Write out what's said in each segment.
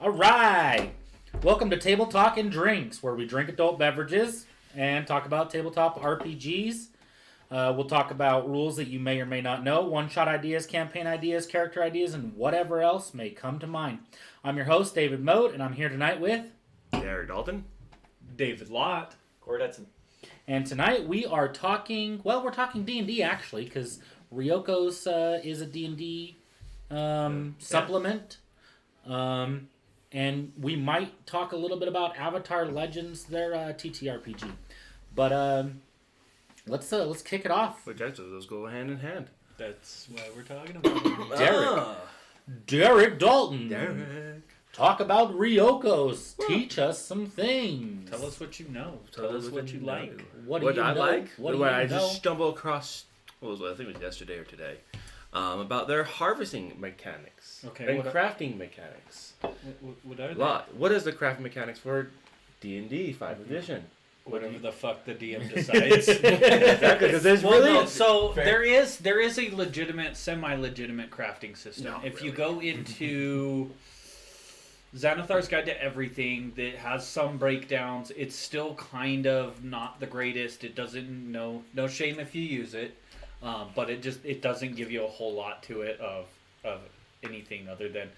All right. Welcome to Table Talk and Drinks, where we drink adult beverages and talk about tabletop RPGs. We'll talk about rules that you may or may not know, one-shot ideas, campaign ideas, character ideas, and whatever else may come to mind. I'm your host, David Mote, and I'm here tonight with... Derek Dalton. David Lott. Corey Edson. And tonight we are talking... Well, we're talking D&D, actually, because Ryokos is a D&D supplement. And we might talk a little bit about Avatar Legends, their TTRPG. But let's kick it off. Which actually, those go hand in hand. That's why we're talking about Derek Dalton. Derek. Talk about Ryokos. Teach us some things. Tell us what you know. Tell us what you like. What do you I know? like? What do you I know? just stumbled across, I think it was yesterday or today, about their harvesting mechanics. Okay, And crafting mechanics. What are they? What is the crafting mechanics for D&D 5th edition? Whatever the fuck the DM decides. Exactly, because there's Well, really... no, so Fair. there is a legitimate, semi-legitimate crafting system. Not if you really. go into Xanathar's Guide to Everything, that has some breakdowns. It's still kind of not the greatest. It doesn't no shame if you use it, but it doesn't give you a whole lot to it of anything other than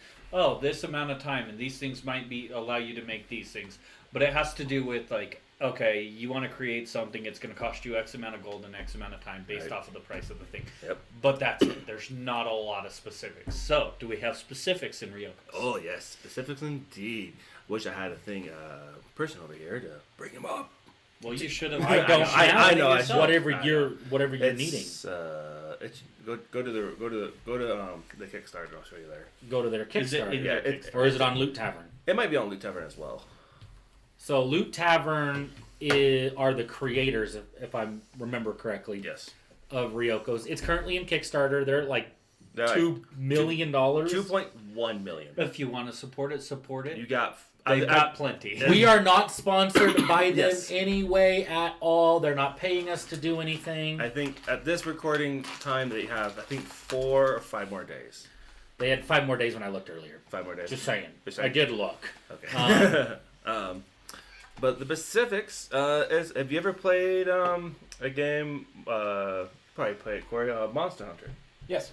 this amount of time and these things might allow you to make these things. But it has to do with like, okay, you want to create something, it's going to cost you X amount of gold and X amount of time based off of the price of the thing. Yep. But that's it. There's not a lot of specifics. So, do we have specifics in Ryokos? Oh, yes. Specifics indeed. Wish I had a person over here to bring him up. Well, you should have. I know. Whatever you're needing. It's go to the Kickstarter. I'll show you there. Go to their Is it Kickstarter. in their Kickstarter? Or is it on Loot Tavern? It might be on Loot Tavern as well. So Loot Tavern are the creators, if I remember correctly, Yes. of Ryokos. It's currently in Kickstarter. They're like They're $2 million. $2.1 million. If you want to support it. You got. They've got plenty. We are not sponsored by them Yes. anyway at all. They're not paying us to do anything. I think at this recording time they have 4 or 5 more days. They had 5 more days when I looked earlier. 5 more days. Just saying. Just saying. I did look. Okay. But the specifics is, have you ever played a game? Probably played Corey, Monster Hunter. Yes.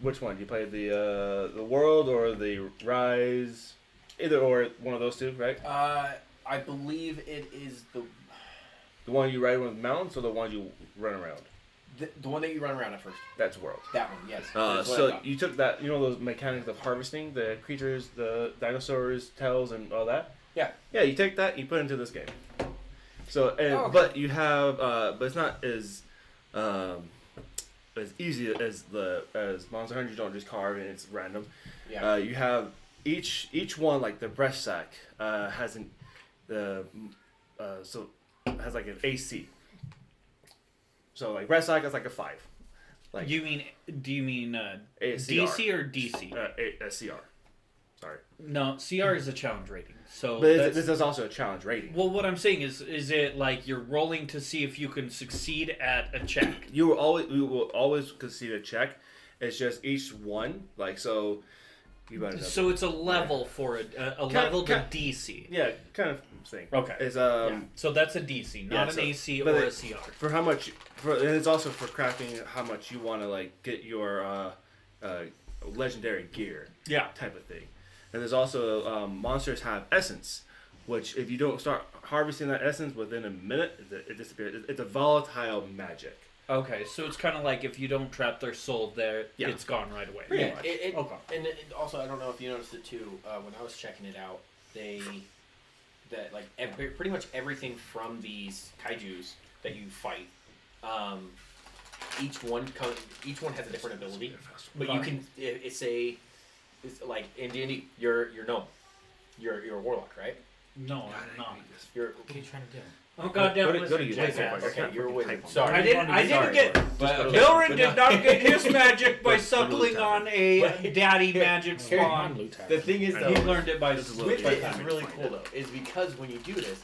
Which one? You played the World or the Rise? Either or, one of those two, right? I believe it is the The one you ride with mounts or the one you run around? the one that you run around at first. That's World. That one, yes. That's what I So thought. you took that, those mechanics of harvesting, the creatures, the dinosaurs, tails, and all that? Yeah. Yeah, you take that, you put it into this game. So, okay. but you have, but it's not as easy as Monster Hunter. You don't just carve and it's random. Yeah. You have each one, like the breast sack has has like an AC. So like breast sack is like a 5. Like Do you mean A DC or DC? a CR. Sorry. No, CR is a challenge rating. So But this is also a challenge rating. well, what I'm saying is it like you're rolling to see if you can succeed at a check? We will always concede a check. It's just each one, like so. So it's a level for a level to DC. Yeah, kind of thing. Okay. It's Yeah. So that's a DC, not an so- AC but or a it- CR. for how much. And it's also for crafting how much you want to like get your legendary gear. Yeah. Type of thing. And there's also monsters have essence, which if you don't start harvesting that essence within a minute, it disappears. It's a volatile magic. Okay, so it's kind of like if you don't trap their soul there, Yeah. it's gone right away. Pretty Yeah, much. Okay. And also, I don't know if you noticed it too. When I was checking it out, pretty much everything from these kaiju's that you fight, each one has a different ability. But you can it's like in D&D, you're gnome, you're a warlock, right? No, I'm not. You're What are you trying to do? Oh goddamn! Go to listen, your jackass. type. okay. You're a wizard. Type. Sorry. I didn't get. Milren did not get his magic by suckling on a daddy magic On spawn. Loot Tavern. The thing is, I though, He learned it by This is a with little it bit is really cool though, is because when you do this,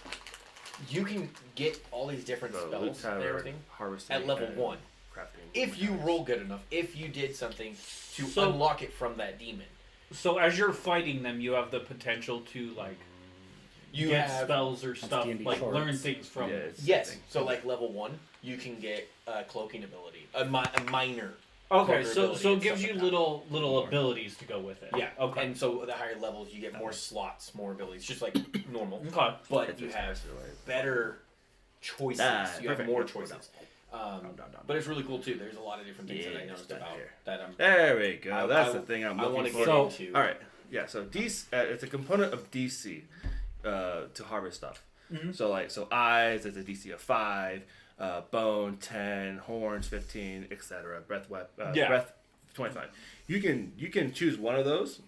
you can get all these different spells and everything harvesting at level and 1. crafting. If you roll good enough, if you did something to So- unlock it from that demon. So as you're fighting them, you have the potential to like You get have spells or stuff, D&D like shorts. learn things from. Yeah, it's yes. thing. So like level 1, you can get a cloaking ability, a minor. Okay, cloaker so ability so it and gives stuff you like that. little abilities to go with it. Yeah. Okay. And so the higher levels, you get more slots, more abilities, just like normal. Okay. But It's you just have faster, right? better choices. You have perfect. more Yeah, choices. Down. But it's really cool too. There's a lot of different things that I Yeah, noticed down about here. that. There we go. I- That's I- the thing I'm I want looking to for. get So- into. All right. Yeah. So DC, it's a component of DC to harvest stuff. Mhm. So eyes, it's a DC of 5, bone 10, horns 15, etc. Breath Yeah. breath 25. You can choose one of those.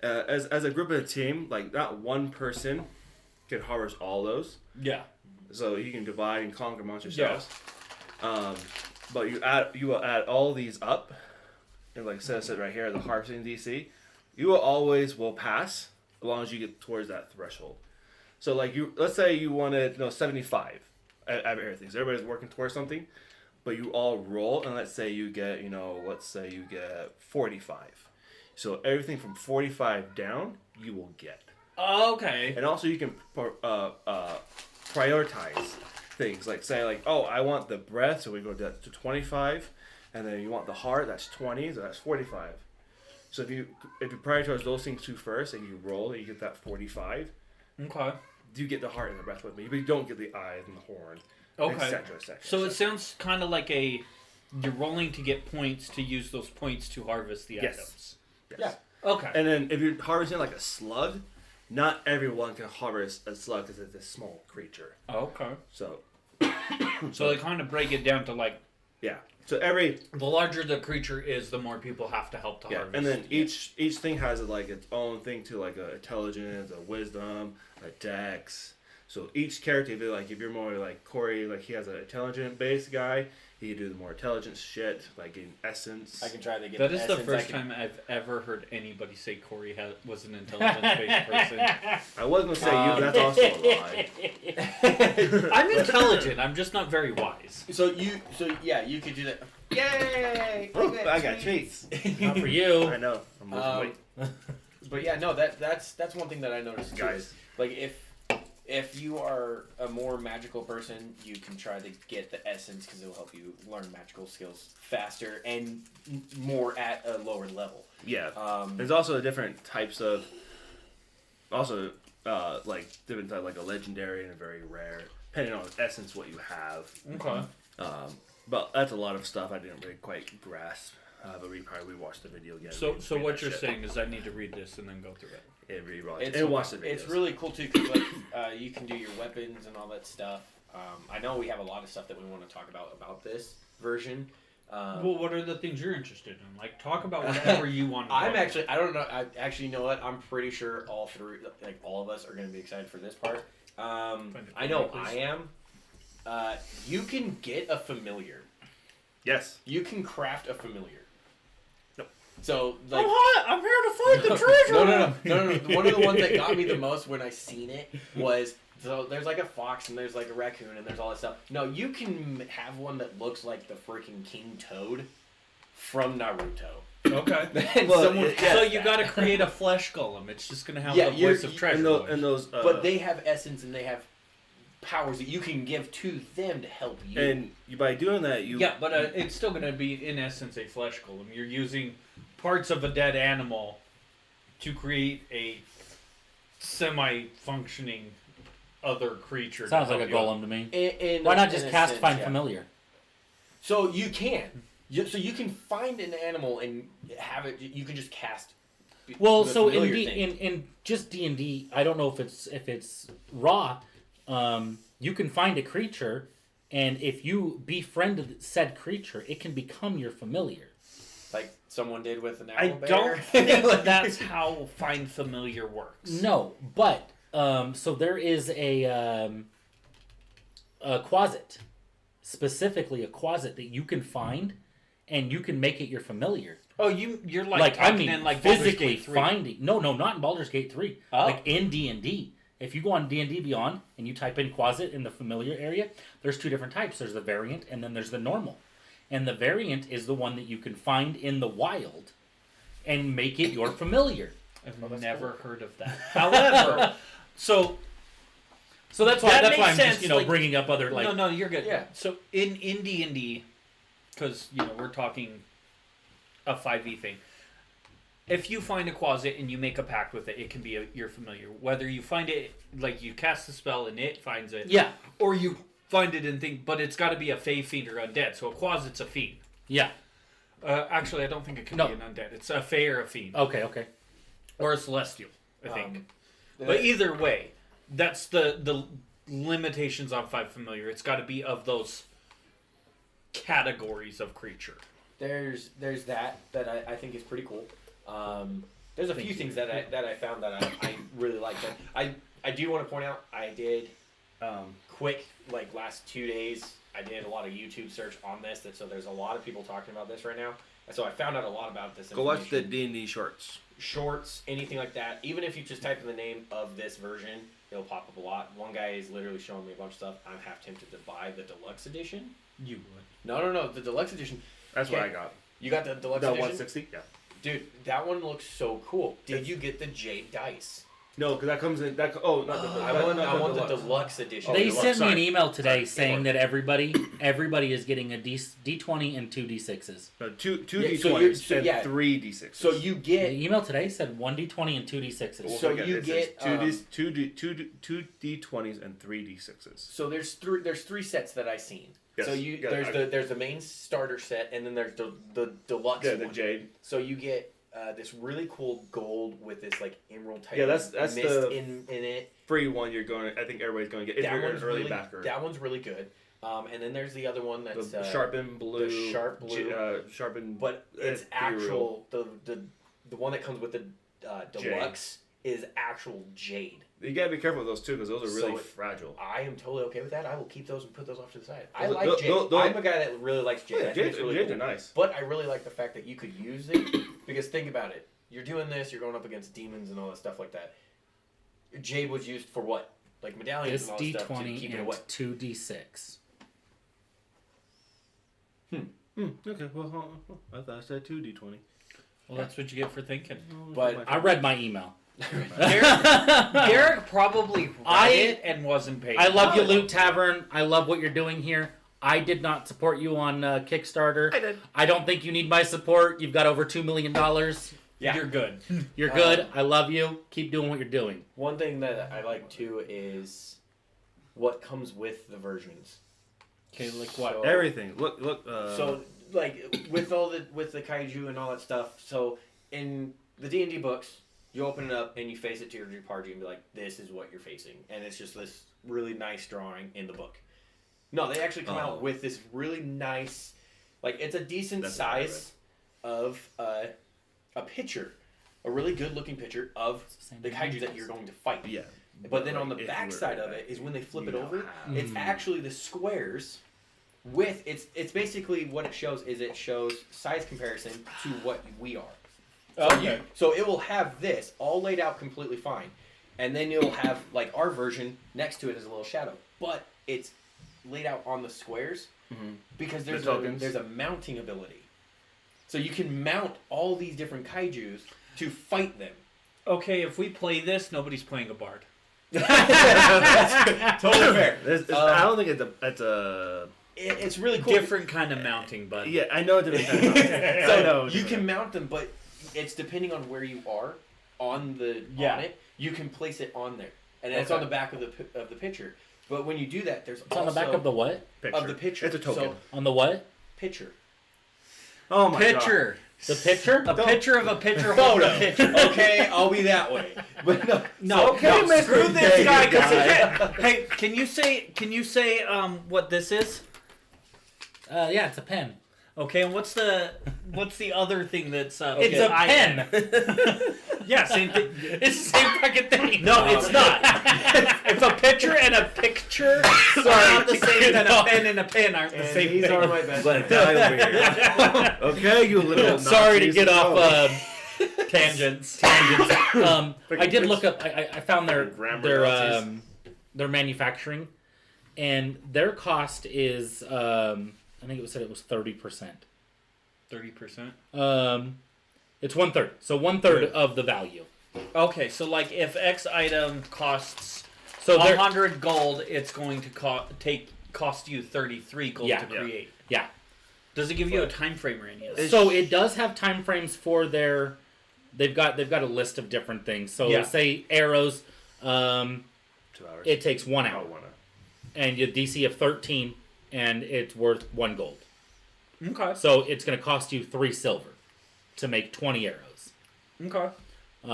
As a group of a team, like not one person can harvest all those. Yeah. So you can divide and conquer amongst yourselves. But you will add all these up, and like it says it right here, the harvesting DC, you will pass as long as you get towards that threshold. So like let's say you wanted 75 out of everything. So everybody's working towards something, but you all roll, and let's say you get 45. So everything from 45 down, you will get. Okay. And also you can prioritize things. Like say oh, I want the breath, so we go to 25, and then you want the heart, that's 20, so that's 45. So if you prioritize those things two first and you roll and you get that 45, Okay. you get the heart and the breath with me, but you don't get the eyes and the horn, Okay. etc. So it sounds kind of like you're rolling to get points to use those points to harvest the Yes. items. Yes. Okay. And then if you're harvesting like a slug, not everyone can harvest a slug because it's a small creature. Okay. So So they kind of break it down to like yeah. So every the larger the creature is, the more people have to help to yeah, harvest. and then each thing has like its own thing too, like a intelligence, a wisdom, a dex. So each character, if you're more like Corey, like he has an intelligent based guy, he can do the more intelligent shit, like in essence. I can try to get That the is the essence, first I can- time I've ever heard anybody say Corey was an intelligence-based person. I was gonna say you, but that's also a lie. I'm intelligent. I'm just not very wise. So you could do that. Yay! Oh, I got treats. Not for you. I know. I'm losing weight. But yeah, no, that's one thing that I noticed too. Guys. Like if you are a more magical person, you can try to get the essence because it'll help you learn magical skills faster and more at a lower level. Yeah. Um, There's also different types of, different type, like a legendary and a very rare, depending on essence what you have. Okay. But that's a lot of stuff I didn't really quite grasp. But we probably watched the video again. So Read what that you're shit. saying is I need to read this and then go through it. And rewatch it's and watch the videos. It's really cool too because you can do your weapons and all that stuff. I know we have a lot of stuff that we want to talk about this version. Well, what are the things you're interested in? Like, talk about whatever you want to I'm talk actually, I don't know. I actually, you know what? I'm pretty sure all of us are going to be excited for this part. I know I am. You can get a familiar. Yes. You can craft a familiar. Nope. So, like. I'm here to find the treasure! No. One of the ones that got me the most when I seen it was. So there's like a fox and there's like a raccoon and there's all that stuff. No, you can have one that looks like the freaking King Toad from Naruto. Okay. And Well, someone it- has So you that. got to create a flesh golem. It's just going to have Yeah, the you're- voice of you- treasure. And those But they have essence and they have powers that you can give to them to help you. and by doing that you Yeah, but it's still going to be, in essence, a flesh golem. You're using parts of a dead animal to create a semi-functioning other creature. Sounds to like a help you. golem to me. In Why not in just a cast sense, find yeah. familiar? So you can. So you can find an animal and have it. You can just cast. Well, the so in familiar thing. in just D&D, I don't know if it's raw. You can find a creature, and if you befriend said creature, it can become your familiar. Like someone did with an I owlbear. don't think that's how find familiar works. No, but so there is a quasit, specifically a quasit that you can find, and you can make it your familiar. Oh, you're Like I talking mean, in like Baldur's physically Gate 3. finding. No, not in Baldur's Gate 3. Oh. Like in D&D. If you go on D&D Beyond and you type in quasit in the familiar area, there's two different types. There's the variant and then there's the normal. And the variant is the one that you can find in the wild and make it your familiar. I've never heard of that. However, so that's why That that's why makes I'm just sense, like- bringing up other like no, you're good. Yeah. So in D&D, because we're talking a 5e thing. If you find a closet and you make a pact with it, it can be your familiar. Whether you find it like you cast the spell and it finds it, yeah or you find it and think, but it's got to be a fey, fiend, or undead. So a closet's a fiend. yeah Actually, I don't think it can No. be an undead. It's a fey or a fiend, okay or a celestial. I think. The- But either way, that's the limitations on 5 familiar. It's got to be of those categories of creature. There's that I think is pretty cool. There's a few things that I found that I really like. I do want to point out I did quick like last 2 days. I did a lot of YouTube search on this. So there's a lot of people talking about this right now. And so I found out a lot about this. Go watch the information. D&D shorts. Shorts, anything like that. Even if you just type in the name of this version, it'll pop up a lot. One guy is literally showing me a bunch of stuff. I'm half tempted to buy the deluxe edition. You would. No, the deluxe edition. That's what I got. You got the deluxe The edition? 160? Yeah. Dude, that one looks so cool. Did you get the Jade dice? No, because that comes in. Not I want the deluxe edition. they deluxe, sent me an sorry. email today Sorry. saying that everybody is getting a D20 and 2 D6s. No, two Yeah, so D20s you're- so and yeah. 3 D6s. So you The get email today said 1 D20 and 2 D6s. So you it says get, two D20s and 3 D6s. so there's three sets that I seen. Yes. So you Yeah, there's the main starter set and then there's the deluxe Yeah, the one. Jade. So you get this really cool gold with this like emerald type Yeah, that's mist the in it. Free one you're going. I think everybody's going to get if That you're an one's early really backer. that one's really good. And then there's the other one that's The sharpened blue. the sharp blue. Sharpened. But it's ethereal. actual the one that comes with the deluxe is actual jade. You gotta be careful with those too, because those are really So fragile. I am totally okay with that. I will keep those and put those off to the side. I Those- like those- jade. those- I'm a guy that really likes jade. I think Jades it's really Jades cool. are nice. But I really like the fact that you could use it because think about it. You're doing this. You're going up against demons and all that stuff like that. Jade was used for what? Like medallions This and all that stuff to D20 keep it and away. 2 D6. Okay, well, I thought I said 2 D20. Well, that's what you get for thinking. But I read my email. Garrick probably read I- it and wasn't paid. I love you, Loot Tavern. I love what you're doing here. I did not support you on Kickstarter. I did. I don't think you need my support. You've got over $2 million. Yeah. You're good. You're good. I love you. Keep doing what you're doing. one thing that I like too is what comes with the versions. Okay, like what? So- Everything. Look. So like with the kaiju and all that stuff. So in the D&D books, you open it up and you face it to your party and be like, "This is what you're facing," and it's just this really nice drawing in the book. No, they actually come out with this really nice, like it's a decent That's what I size of a picture, a really good looking picture of the kaiju that you're going to fight. Yeah. But then on the If you back were side to of do it that, is when they flip it you over, have- it's actually the squares with it's basically what it shows is it shows size comparison to what we are. So, Okay. so it will have this all laid out completely fine. And then you'll have like our version next to it as a little shadow. But it's laid out on the squares because there's The a, tokens. there's a mounting ability. So you can mount all these different kaijus to fight them. Okay, if we play this, nobody's playing a bard. That's totally fair. I don't think it's a. It's really cool. Different kind of mounting, but Yeah, I know it's a different. So I know. you can mount them, but it's depending on where you are on it. You can place it on there, and it's on the back of the picture. But when you do that, there's It's on the back of the what? of the picture. It's a token. So, On the what? picture. Oh my picture. The picture? A picture of a picture holding Photo. a picture. Okay, I'll be that way. But no, No, Okay, no, Mr. screw this guy. David 'Cause guy. hey, can you say what this is? Yeah, it's a pen. Okay, and what's the other thing that's It's a pen. Yeah, same thing. It's the same fucking thing. No, it's not. If a picture and a picture are not the same, then a pen and a pen aren't the and same these thing. are my best Let friends. die over here. Okay, you little. Sorry to Nazis. get off Tangents. tangents. I did look up. I found Grammar their Nazis. their manufacturing, and their cost is I think it was 30%. 30%. It's 1/3. So 1/3 of the value. Okay, so like if X item costs So there, 100 gold, it's going to cost you 33 gold Yeah. to create. yeah. Does it give you a time frame or anything? So it does have time frames for their. They've got a list of different things. So Yeah. say arrows, 2 hours. it takes 1 hour, 1 hour. and your DC of 13, and it's worth 1 gold. Okay. So it's going to cost you 3 silver to make 20 arrows. Okay. It's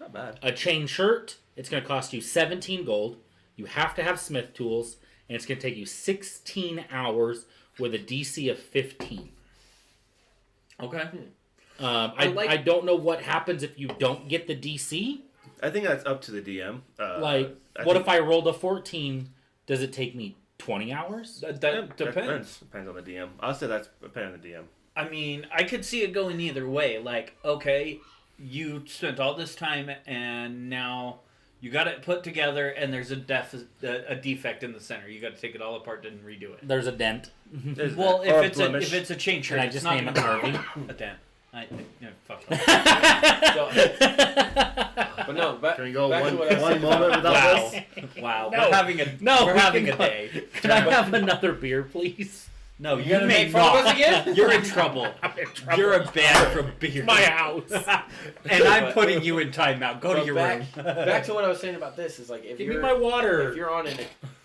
not bad. A chain shirt, it's going to cost you 17 gold. You have to have smith tools, and it's going to take you 16 hours with a DC of 15. Okay. I don't know what happens if you don't get the DC. I think that's up to the DM. What if I rolled a 14? Does it take me 20 hours? That That depends. Depends on the DM. I'll say that's depending on the DM. I mean, I could see it going either way. Like, okay, you spent all this time and now you got it put together and there's a defect in the center. You got to take it all apart and redo it. There's a dent. There's Well, that. Or if it's a chain shirt, Can I it's just not name gonna it Harvey? be a dent. Fuck that. But no, back, Can we go back to one what I was one saying moment about- without Wow. this? Wow. No. We're having we a cannot. day. Can I have another beer, please? No, You you gonna may make fun of not. us again? You're in trouble. I'm in trouble. You're banned from beer. my house. And I'm putting you in timeout. Go to But your back, room. back to what I was saying about this is like if Give you're me my water. if you're on an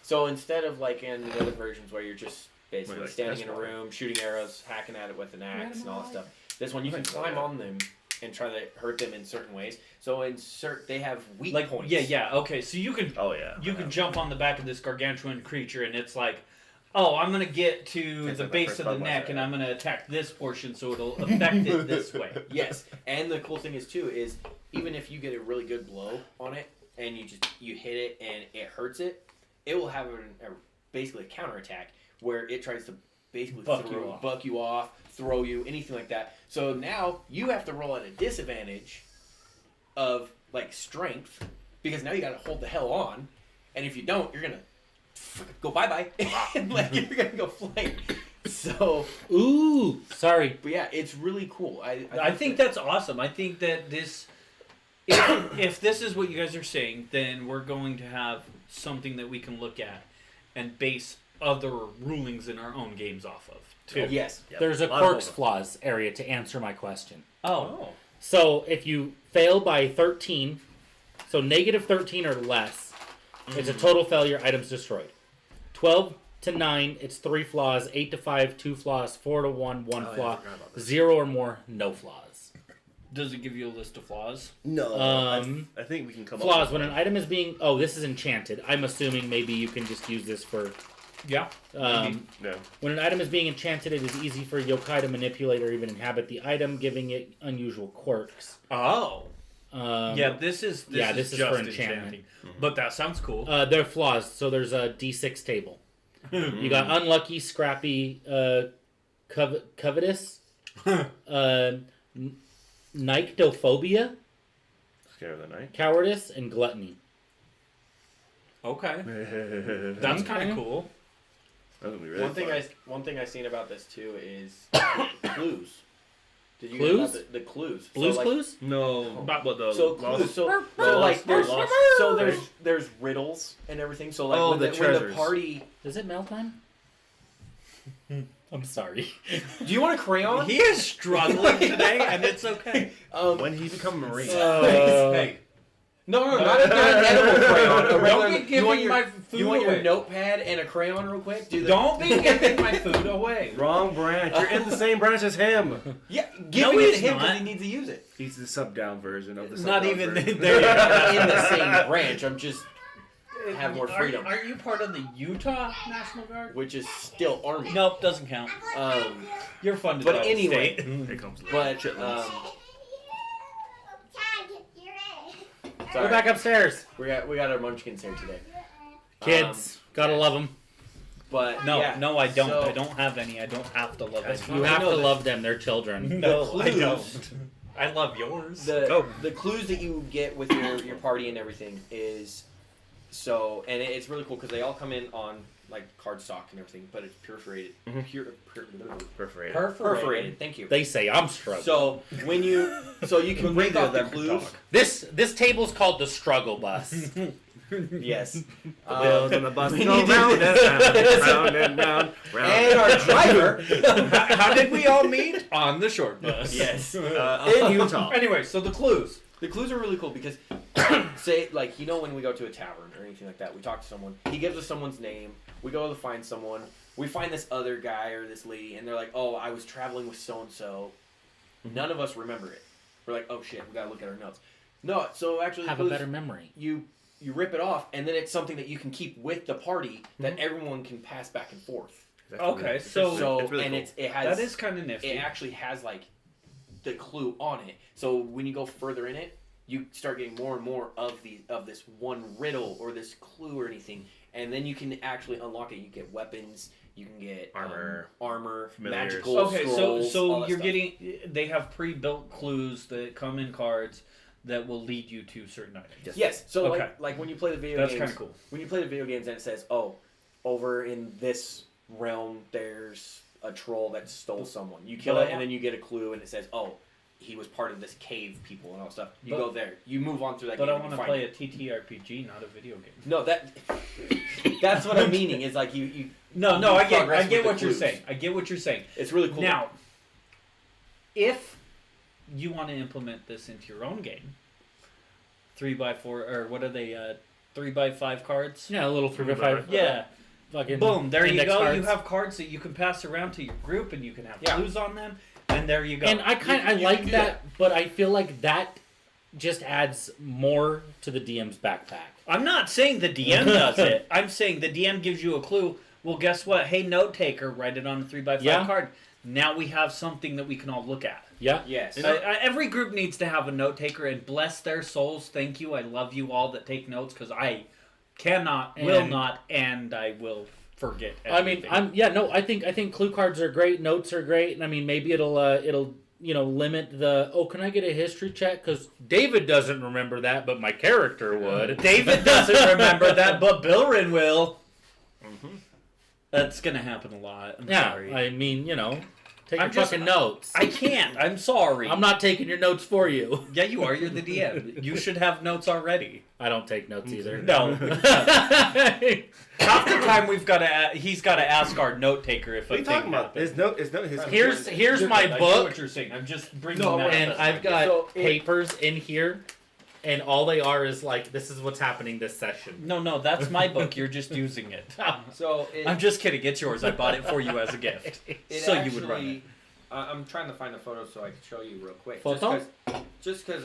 so instead of like in the other versions where you're just basically Like, standing that's in a water. room shooting arrows, hacking at it with an axe and all that stuff. This one you can climb on them and try to hurt them in certain ways. So they have weak Like, points. yeah. Okay, so you can Oh yeah. you can jump on the back of this gargantuan creature, and it's like, oh, I'm gonna get to It's the like my base first of the Pokemon neck, set, and yeah. I'm gonna attack this portion, so it'll affect it this way. Yes, and the cool thing is too is even if you get a really good blow on it and you hit it and it hurts it, it will have basically a counterattack where it tries to basically Buck you off. throw you, anything like that. So now you have to roll at a disadvantage of like strength because now you got to hold the hell on, and if you don't, you're gonna go bye and like you're gonna go flying. So, Ooh, sorry. but yeah, it's really cool. I think that's awesome. I think that this, if this is what you guys are saying, then we're going to have something that we can look at and base other rulings in our own games off of too. yes. Yep. There's a lot of quirks overlap. flaws area to answer my question. Oh, So if you fail by 13, so negative 13 or less, it's a total failure. Items destroyed. 12 to 9, it's 3 flaws. 8 to 5, 2 flaws. 4 to 1, 1 Oh, yeah, I flaw. forgot about this. 0 or more, no flaws. does it give you a list of flaws? No. I think we can come Flaws up when with an item is being. Oh, this is enchanted. I'm assuming maybe you can just use this for. Yeah. No. When an item is being enchanted, it is easy for yokai to manipulate or even inhabit the item, giving it unusual quirks. Oh. Yeah, This is this is just for enchantment. enchanting. But that sounds cool. there are flaws. So there's a D6 table. You got unlucky, scrappy, covetous, nyctophobia, Scare of the night. cowardice, and gluttony. Okay. That's That's kind of cool. gonna be really One thing I seen about this too is clues. Did you Clues? Know about the clues? Blues so, like, Clues? No. About what the So lost- clues. So Lost- like there's lost- so there's riddles and everything. So like Oh, when the when the treasures. party. Is it mail time? I'm sorry. Do you want a crayon? He is struggling today, and it's okay. When he become Marine. Hey, No, not an edible crayon. A regular, don't be you want giving your, my food you want away. your notepad and a crayon real quick? Do the, Don't be giving my food away. Wrong branch. You're in the same branch as him. Yeah, give No, it to he's him because not. he needs to use it. He's the sub down version of the sub Not down even version. there. You I'm go. in the same branch. I'm just have more freedom, Aren't you part of the Utah National Guard? which is still army. Nope, doesn't count. Um, You're funded But by the anyway. state. Here comes but chitlins. Go sorry, back upstairs. we got our munchkins here today. Kids, gotta love them. But No, yeah, no, I don't. so- I don't have any. I don't have to love That's any. You I have know to that. love them. They're children. No, I clues- don't. I love yours. Go. The clues that you get with your party and everything is so, and it's really cool because they all come in on like cardstock and everything, but it's perforated. Perforated. Perforated. Thank you. They say I'm struggling. So you can break off the clues. This table's called the struggle bus. Yes. The wheels on the bus when go you do round and this- round and round, round. And our driver. How did we all meet? On the short bus. Yes. In Utah. Anyway, so the clues. The clues are really cool because, say, like, when we go to a tavern or anything like that, we talk to someone, he gives us someone's name, we go to find someone, we find this other guy or this lady, and they're like, oh, I was traveling with so-and-so. None of us remember it. We're like, oh, shit, we gotta look at our notes. No, so actually, Have a better memory. You rip it off, and then it's something that you can keep with the party that everyone can pass back and forth. Okay, so it's really cool. it has... That is kind of nifty. It actually has, like, the clue on it. So when you go further in it, you start getting more and more of this one riddle or this clue or anything, and then you can actually unlock it. You get weapons, you can get armor, Familiars. magical Okay, scrolls, all so that you're stuff. getting. They have pre-built clues that come in cards that will lead you to certain items. Yes. So Okay. like when you play the video That's games, kind of cool. when you play the video games and it says, oh, over in this realm there's a troll that stole someone. You kill But it and then you get a clue and it says, oh, he was part of this cave people and all that stuff. You go there. You move on through that But game. I want to find play it. a TTRPG, not a video game. No, that's what I'm meaning. Is like you No, you I get progress with the what you're clues. saying. I get what you're saying. It's really cool. Now, if you want to implement this into your own game, 3x4 or what are they? 3x5 cards. Yeah, a little 3x5. Yeah. Fucking Boom. There you index go. cards. You have cards that you can pass around to your group, and you can have Yeah. clues on them. And there you go. And I You like can do that, but I feel like that just adds more to the DM's backpack. I'm not saying the DM does it. I'm saying the DM gives you a clue. Well, guess what? Hey, note taker, write it on a 3x5 Yeah. card. Now we have something that we can all look at. Yeah. Yes. Every group needs to have a note taker, and bless their souls. Thank you. I love you all that take notes because I cannot, will not, and I will forget everything. I think clue cards are great, notes are great, and I mean maybe it'll limit the can I get a history check because David doesn't remember that, but my character would. David doesn't remember that, but Bilrin will. Mm-hmm. That's gonna happen a lot. I'm sorry. I mean take I'm your just- fucking notes. I can't. I'm sorry. I'm not taking your notes for you. Yeah, you are. You're the DM. You should have notes already. I don't take notes either. No. Half the time he's got to ask our note taker if What are you talking about? His note. Here's my I know book, what you're saying. I'm just bringing No, that and up. I've got So it- papers in here, and all they are is like this is what's happening this session. No, that's my book. You're just using it. So I'm just kidding. It's yours. I bought it for you as a gift, so you would run it. I'm trying to find the photo so I can show you real quick. Photo? Just because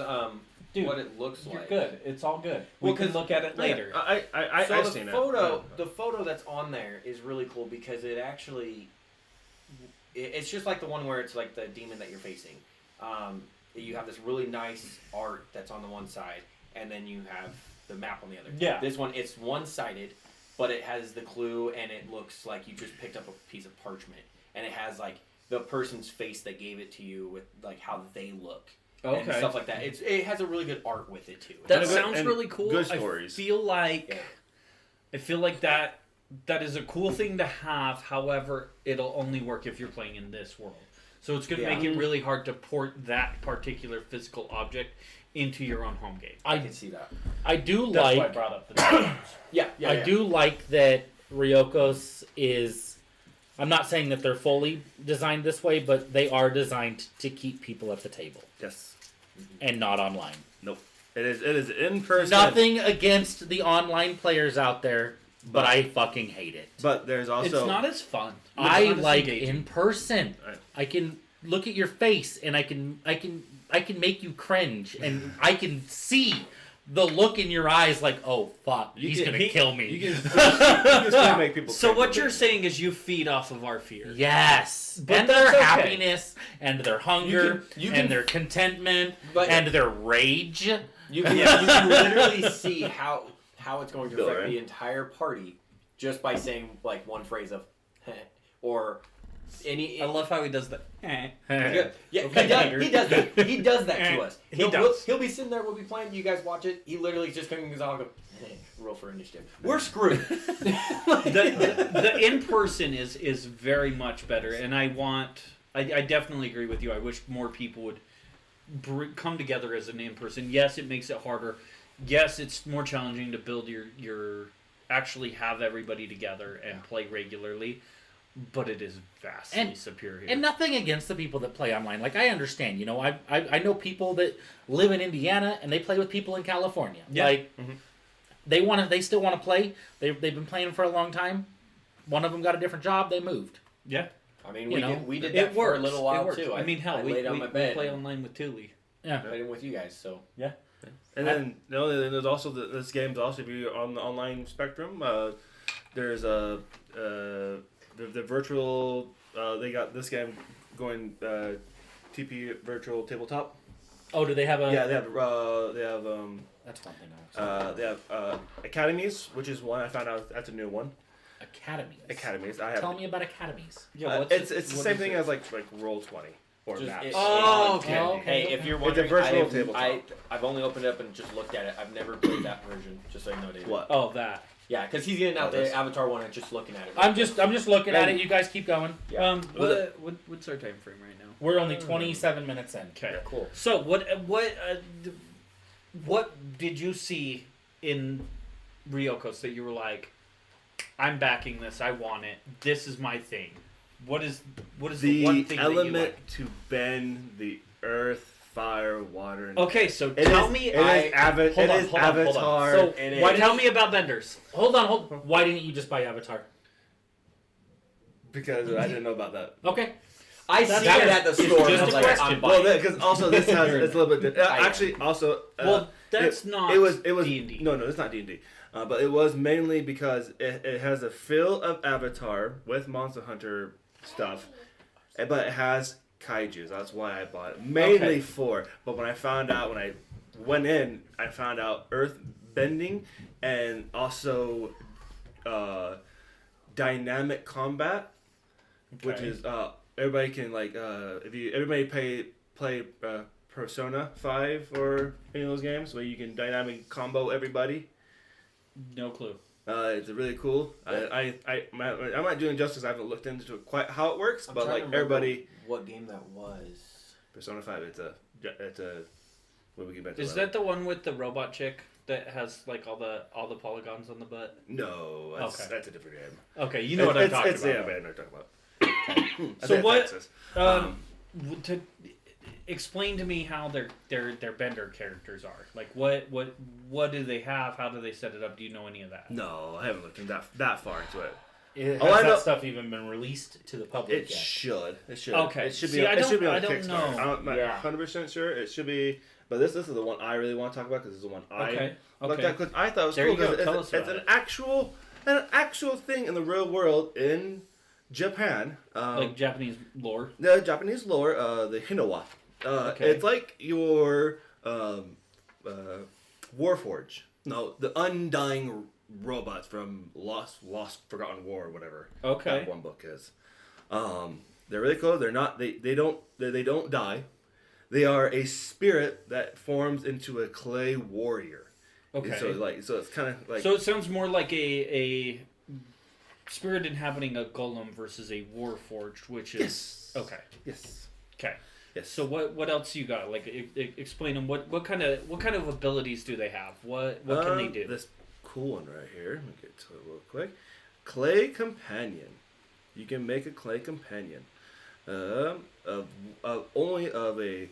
Dude, what it looks You're like. good. It's all good. We Well, can 'cause- look at it later. I've So seen the it. photo, the photo that's on there is really cool because it actually, it's just like the one where it's like the demon that you're facing. You have this really nice art that's on the one side, and then you have the map on the other. Yeah. This one, it's one-sided, but it has the clue, and it looks like you just picked up a piece of parchment, and it has like the person's face that gave it to you with like how they look. And Okay. stuff like that. It has a really good art with it too. That And sounds and really cool. good stories. I feel like that is a cool thing to have. However, it'll only work if you're playing in this world. So it's going to Yeah. make it really hard to port that particular physical object into your own home game. I can see that. I do That's why I like brought up the names. Yeah, I do like that Ryokos is. I'm not saying that they're fully designed this way, but they are designed to keep people at the table Yes. and not online. Nope. It is in person. Nothing against the online players out there, but I fucking hate it. But there's also. It's not as fun. It's I not as like engaging. in person. Right. I can look at your face and I can make you cringe and I can see the look in your eyes like, oh fuck, he's gonna kill me. You can still make people. So cringe what a you're bit. saying is you feed off of our fear. Yes, But and their that's okay. happiness, and their hunger, You can- and their contentment, But- and their rage. You can literally see how it's going to Bill, affect right? the entire party just by saying like one phrase of or Any, I love how he does that. yeah, Okay, he does that. He does that to us. He does. He'll be sitting there. We'll be playing. You guys watch it. He literally just comes and go, roll for initiative. We're screwed. The in person is very much better, and I definitely agree with you. I wish more people would come together as an in person. Yes, it makes it harder. Yes, it's more challenging to build your actually have everybody together and play regularly. But it is vastly superior. And nothing against the people that play online. Like, I understand, I know people that live in Indiana and they play with people in California. Yeah. Like, they still want to play. They've been playing for a long time. One of them got a different job. They moved. Yeah. I mean, we did It that for works. a little while too. I mean, hell, we laid on my bed. play online with Thule. Yeah. Played it with you guys, so Yeah. And then there's also this game's also if you're on the online spectrum. There's the virtual. They got this game going. TP virtual tabletop. Oh, do they have a? Yeah, they have. That's one thing. They have academies, which is one I found out. That's a new one. Academies. I have. Tell me about academies. Yeah, it's the same thing as like Roll20 or Just- Maps. okay. Oh, Hey, if you're wondering, virtual tabletop. I've only opened it up and just looked at it. I've never played that version. Just so you know, David. What? Oh, that. Yeah, because he's getting out this. the Avatar one and just looking at it. I'm just looking at it. You guys keep going. Yeah. What's our time frame right now? We're only 27 minutes in. Okay. Yeah, cool. So what did you see in Ryokos that you were like, I'm backing this. I want it. This is my thing. What is the one thing element that you like? to bend the earth, fire, water. And Okay, so tell me. Hold on, Avatar. So Tell me about vendors. Hold on. Why didn't you just buy Avatar? Because I didn't know about that. Okay. I see that it at the was store. just and a I'm like, question. I'm Well, buying it. because also this has it's a little bit. Actually, also. Well, that's not. It was D&D. No, it's not D&D. But it was mainly because it has a feel of Avatar with Monster Hunter stuff, but it has kaijus. That's why I bought it. Mainly for. But when I went in, I found out earth bending and also dynamic combat, which is everybody can everybody play Persona 5 or any of those games where you can dynamic combo everybody. No clue. It's really cool. I'm not doing justice. I haven't looked into quite how it works, I'm but trying like to remember everybody. what game that was. Persona 5. It's a. What we get back to Is that the one with the robot chick that has like all the polygons on the butt? No, Okay. that's a different game. Okay, you know what I'm talking about. Yeah, I know what I'm talking about. So what? Texas. To explain to me how their bender characters are. Like what do they have? How do they set it up? Do you know any of that? No, I haven't looked in that far into it. Has I know- that stuff even been released to the public It yet? should. It should. Okay. It should See, be. I It should be on don't Kickstarter. know. I'm not Yeah. 100% sure. It should be. But this is the one I really want to talk about because this is the one I Okay. looked Okay. at because I thought it was There cool you go. because Tell it's us about an it. actual thing in the real world in Japan. Like Japanese lore. The Japanese lore, the Hinawa. Okay. It's like your Warforge. No, the undying robots from Lost Forgotten War or whatever. Okay. That one book is. They're really cool. They're not. They don't die. They are a spirit that forms into a clay warrior. Okay. And so it's kind of like. So it sounds more like a spirit inhabiting a golem versus a warforged, which is Yes. okay. Yes. Okay. Yes. So what else you got? Like explain them. What kind of abilities do they have? What can they do? This cool one right here. Let me get to it real quick. Clay companion. You can make a clay companion. Only of a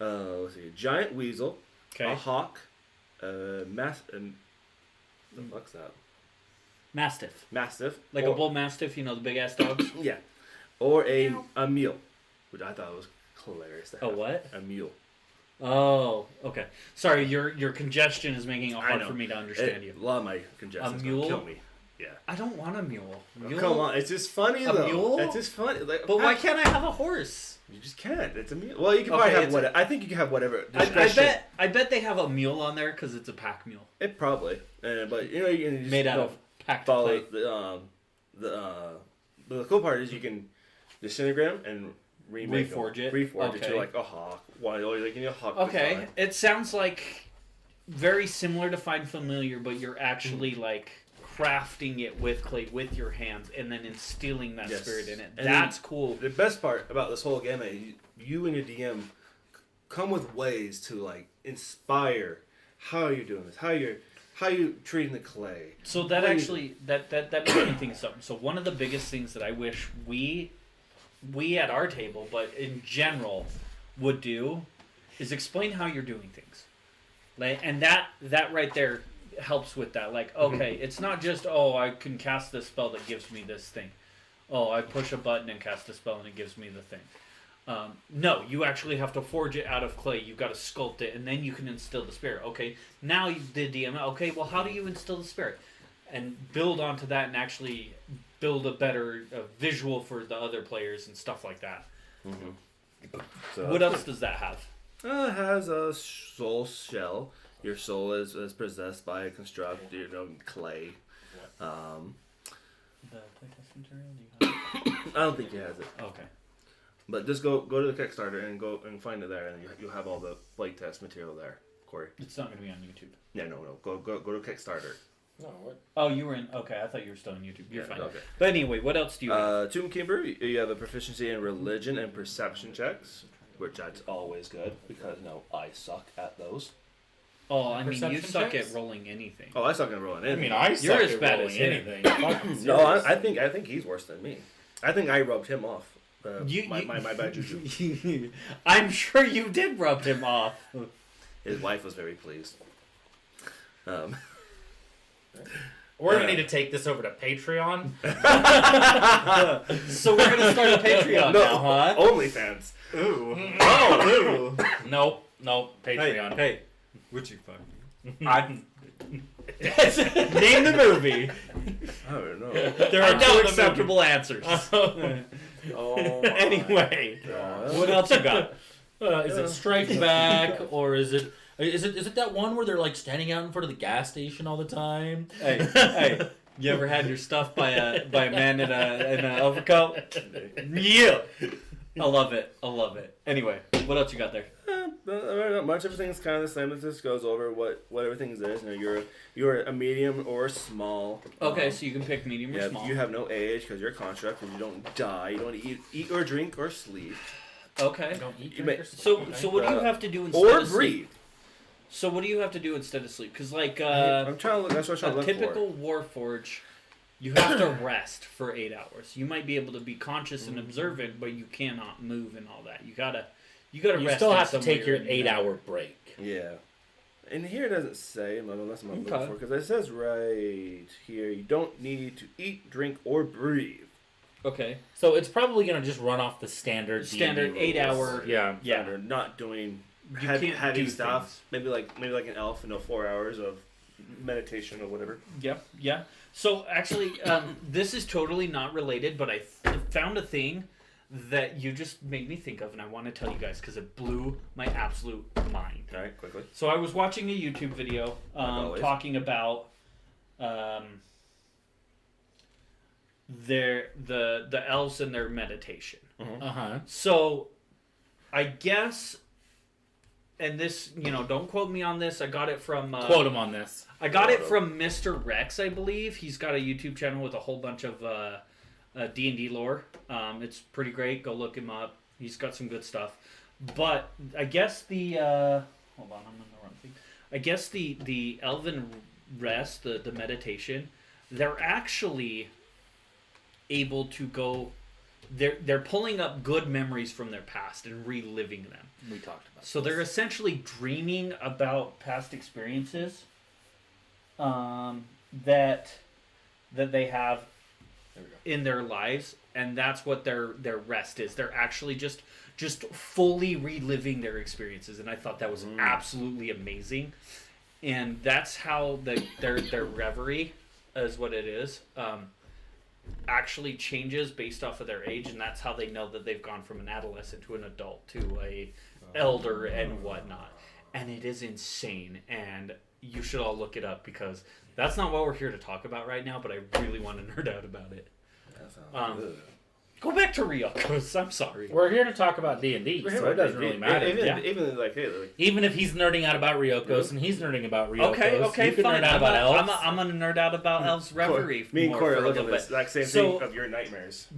let's see, a giant weasel, Okay. a hawk, the fuck's that? Mastiff. Mastiff, Like or, a bull mastiff, the big ass dogs. yeah, or a mule, which I thought was hilarious. To A have. what? A mule. Oh, okay. Sorry, your congestion is making it I hard know. for me to understand you. A lot of my congestion is mule? gonna kill me. Yeah. I don't want a mule. Mule? Come on, it's just funny A though. mule? It's just funny. Like, But why can't I have a horse? You just can't. It's a mule. Well, you can probably Okay, have whatever. I think you can have whatever. I bet they have a mule on there because it's a pack mule It probably. But you can just made out don't of packed follow clay. the cool part is you can disintegrate them and Reforge it? Reforge it Okay. to like a hawk. Why like a hawk? Okay, design. it sounds like very similar to Find Familiar, but you're actually like crafting it with clay with your hands and then instilling that Yes. spirit in it. And That's cool. The best part about this whole game is you and your DM come with ways to like inspire. How are you doing this? How you treating the clay? So that What do you- actually that makes me think of something. So one of the biggest things that I wish we at our table, but in general, would do is explain how you're doing things. Like, and that right there helps with that. Like, okay, it's not just I can cast this spell that gives me this thing. Oh, I push a button and cast a spell and it gives me the thing. No, you actually have to forge it out of clay. You've got to sculpt it, and then you can instill the spirit. Okay, now you did DM. Okay, well, how do you instill the spirit? And build onto that and actually build a better visual for the other players and stuff like that. So What else does that have? It has a soul shell. Your soul is possessed by a construct, clay. The playtest material? Do you have I don't think he has it. it? Okay. But just go to the Kickstarter and go and find it there, and you'll have all the playtest material there, Corey. It's not going to be on YouTube. Yeah, no. Go to Kickstarter. No, what? Oh, you were in. Okay, I thought you were still on YouTube. You're fine. Okay. But anyway, what else do you have? Tomb Keeper, you have a proficiency in religion and perception checks, which that's always good because I suck at those. Oh, I mean, you Perception suck checks? at rolling anything. Oh, I suck at rolling I anything. mean, I You're suck as at bad rolling as him. anything. Fucking No, serious. I think he's worse than me. I think I rubbed him off. My bad juju. I'm sure you did rub him off. His wife was very pleased. We're gonna need to take this over to Patreon. So we're gonna start a Patreon now, huh? OnlyFans. Ooh. Oh, nope. Patreon. Hey, would you fuck me? Name the movie. I don't know. There I are know two the acceptable answers. Oh, my. Anyway, God. what else you got? Is it Strike Back or is it that one where they're like standing out in front of the gas station all the time? Hey, you ever had your stuff by a man in an overcoat? Yeah, I love it. Anyway, what else you got there? Not much. Everything's kind of the same. It just goes over what everything is. You're a medium or small. Okay, so you can pick medium or Yeah, small. you have no age because you're a construct and you don't die. You don't eat or drink or sleep Okay. Don't eat, You drink, may- or sleep. So Okay. what do you have to do instead or of sleep? breathe. So what do you have to do instead of sleep? Because like I'm trying to look. That's what I'm a trying to look typical Warforge, you have to rest for 8 hours. You might be able to be conscious and observant, but you cannot move and all that. You gotta You rest. still in have to somewhere take your and, 8-hour break. for. Yeah. And here it doesn't say, unless I'm looking Okay. for, because it says right here, you don't need to eat, drink, or breathe. Okay. So it's probably gonna just run off the standard Standard D&D 8 rules. hour. Yeah. Yeah. They're not doing You heavy can't do stuff. things. Maybe like an elf, 4 hours of meditation or whatever. Yep. Yeah. So actually, this is totally not related, but I found a thing that you just made me think of, and I want to tell you guys because it blew my absolute mind. All right, quickly. So I was watching a YouTube video always. talking about the elves and their meditation. Uh-huh. So I guess, and this, don't quote me on this. I got it from Quote him on this. I got it from Mr. Rex, I believe. He's got a YouTube channel with a whole bunch of D&D lore. It's pretty great. Go look him up. He's got some good stuff. But I guess the hold on, I'm on the wrong thing. I guess the elven rest, the meditation, they're actually able to go. They're pulling up good memories from their past and reliving them. We talked about. So they're essentially dreaming about past experiences that they have in their lives, and that's what their rest is. They're actually just fully reliving their experiences, and I thought that was absolutely amazing. And that's how their reverie is what it is. Actually changes based off of their age, and that's how they know that they've gone from an adolescent to an adult to a elder and whatnot. And it is insane, and you should all look it up because that's not what we're here to talk about right now, but I really want to nerd out about it. That sounds good. Go back to Ryokos. I'm sorry. We're here to talk about D&D, so it doesn't really matter. Even like, hey, like, Even if he's nerding out about Ryokos and he's nerding about Ryokos, Okay, you can fine. nerd out about elves. I'm gonna nerd out about Elves Reverie. me and more Corey for are a looking little at this bit. like same So- thing of your nightmares.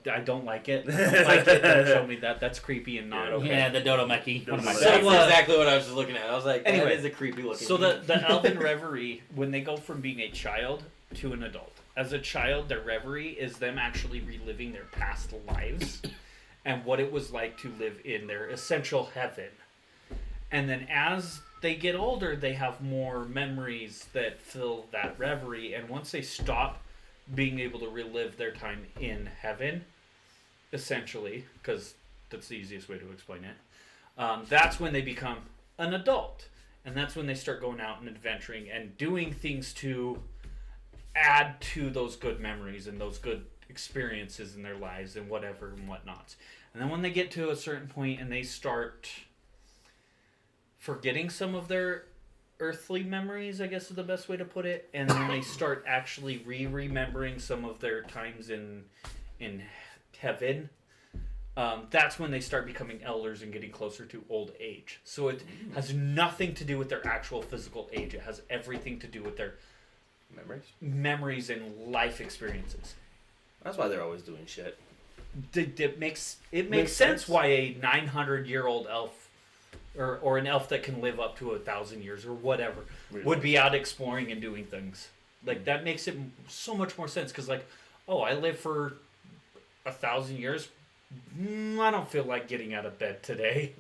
I don't like it. I don't like it. Don't show me that. That's creepy and not okay. Yeah, the Dodomeki. One of my So, That's favorites. exactly what I was just looking at. I was like, Anyway, that is a creepy looking. So the Elven Reverie, when they go from being a child to an adult. As a child, their reverie is them actually reliving their past lives and what it was like to live in their essential heaven. And then as they get older, they have more memories that fill that reverie. And once they stop being able to relive their time in heaven, essentially, because that's the easiest way to explain it, that's when they become an adult. And that's when they start going out and adventuring and doing things to add to those good memories and those good experiences in their lives and whatever and whatnot. And then when they get to a certain point and they start forgetting some of their earthly memories, I guess is the best way to put it, and then they start actually remembering some of their times in heaven, that's when they start becoming elders and getting closer to old age. So it has nothing to do with their actual physical age. It has everything to do with their memories and life experiences. That's why they're always doing shit. It makes sense why a 900-year-old elf or an elf that can live up to 1,000 years or whatever would be out exploring and doing things. Like, that makes it so much more sense, because like, oh, I live for 1,000 years, I don't feel like getting out of bed today.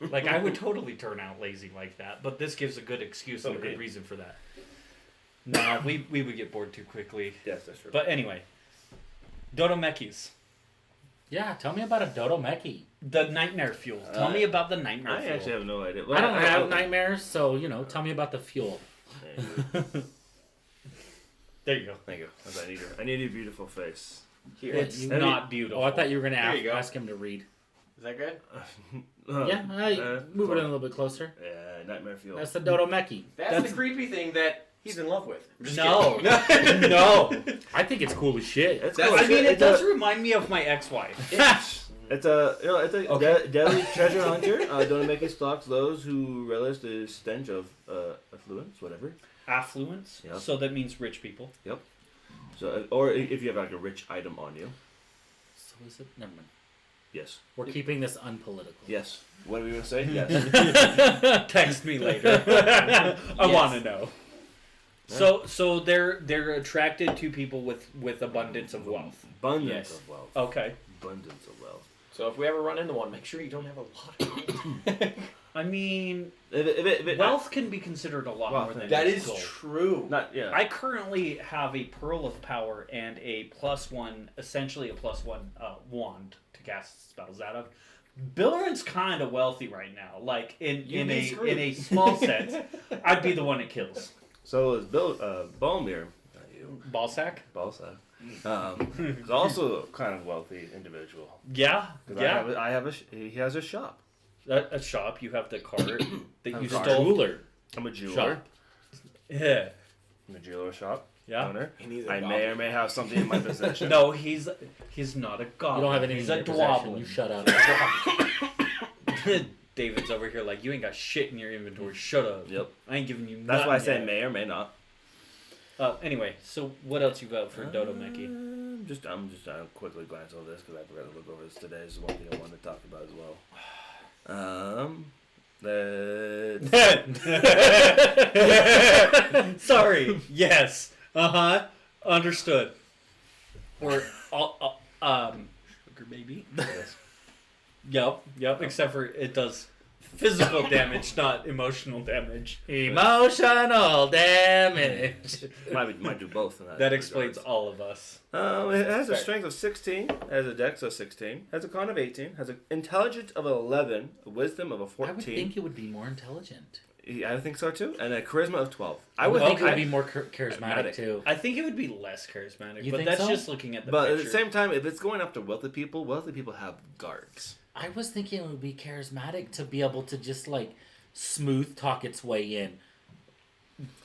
Like, I would totally turn out lazy like that, but this gives a good excuse and a good reason for that. No, we would get bored too quickly. Yes, that's true. But anyway, Dodomekis. Yeah, tell me about a Dodomeki. The nightmare fuel. Tell me about the nightmare I fuel. actually have no idea. I don't have nightmares, so, tell me about the fuel. There you go. Thank you. I need a beautiful face. Here. It's not beautiful. Oh, I thought you were going There you to go. ask him to read. Is that good? Move it in a little bit closer. Yeah, nightmare fuel. That's the Dodomeki. That's the creepy thing that he's in love with. I'm just No. kidding. No. I think it's cool as shit. It's That's- cool. I mean, it It's does a- remind me of my ex-wife. It's a Okay. deadly treasure hunter. Dodomeki stalks those who relish the stench of affluence, whatever. Affluence. Yep. So that means rich people. So, or if you have like a rich item on you. So is it? Never mind. Yes. We're keeping this unpolitical. Yes. What are we gonna say? Yes. Text me later. I want to know. So they're attracted to people with abundance of wealth. Abundance Yes. of wealth. Okay. Abundance of wealth. So if we ever run into one, make sure you don't have a lot of it. I mean, If it, wealth can be consind a lot Wealth, more than That just is gold. true. not yeah. I currently have a Pearl of Power and a +1, essentially a +1 wand to cast spells out of. Bilrin's kind of wealthy right now. Like in a small sense, I'd be the one that kills. So is Balmir. Not you. Ballsack? Balsa. He's also a kind of wealthy individual. Yeah, 'Cause yeah. he has a shop. A shop. You have the cart that you Cart. stole. Jeweler. I'm a jeweler. Shop. Yeah. I'm a jeweler shop Yeah. owner. And he's a I may goblin. or may have something in my possession. No, he's not a goblin. You don't have anything He's in a your possession. dwoblin. You shut up. David's over here like, you ain't got shit in your inventory. Shut up. Yep. I ain't giving you nothing. That's why I say yet. may or may not. Anyway, so what else you got for Dodomeki? I'm just quickly glance over this because I forgot to look over this today. This is one thing I wanted to talk about as well. Sorry. Yes. Understood. Or sugar baby. Yes. Yep. Except for it does physical damage, not emotional damage. Emotional damage. Might do both. In That explains all of us. It has a Fair. strength of 16, has a dex of 16, has a con of 18, has an intelligence of 11, a wisdom of a 14. I would think it would be more intelligent. I think so too, and a charisma of 12. I would think it would I- be more charismatic too. I think it would be less charismatic, You but think that's so? just looking at the But picture. at the same time, if it's going after wealthy people have guards. I was thinking it would be charismatic to be able to just like smooth talk its way in.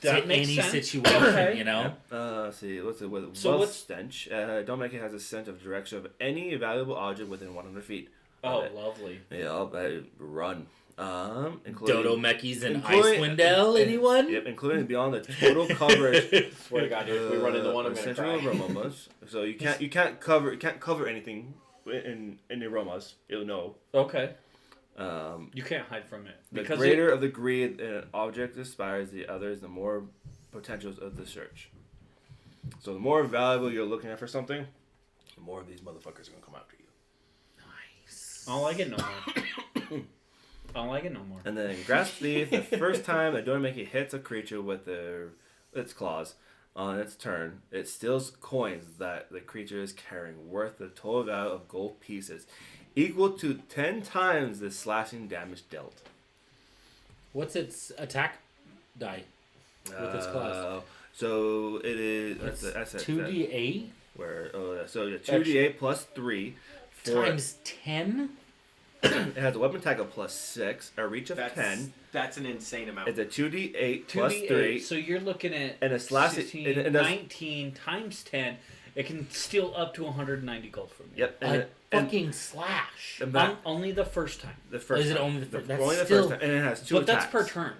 That to makes any sense. situation, Okay. you know? Let's see. What's it with So wealth what's- stench? Don't make it has a sense of direction of any valuable object within 100 feet. Oh, Okay. lovely. Yeah, including Dodo Mekis and including- Icewind Dale, anyone? Yep, including beyond the total coverage. Swear to God, dude, if we run into one, I'm gonna central cry. aromas. So you can't cover anything in the aromas. You'll know. Okay. Um, You can't hide from it. the Because greater of the greed an object aspires the others, the more potentials of the search. So the more valuable you're looking at for something, the more of these motherfuckers are gonna come after you. Nice. I don't like it no more. I don't like it no more. And then Grasp Thief, the first time that Donomeki hits a creature with its claws on its turn, it steals coins that the creature is carrying, worth the total value of gold pieces, equal to 10 times the slashing damage dealt. What's its attack die with its claws? So it is. That's 2d8 Where? So 2d8 plus 3. times 10? It has a weapon attack of plus 6, a reach of 10. That's an insane amount. It's a 2d8 plus 2d8, 3. so you're looking at And a slash- 16, and that's- 19 times 10. It can steal up to 190 gold from you. Yep. A fucking slash. and that- Only the first time. the first Is it time. only the first? That's only the still- first time. And it has 2 But attacks. that's per turn.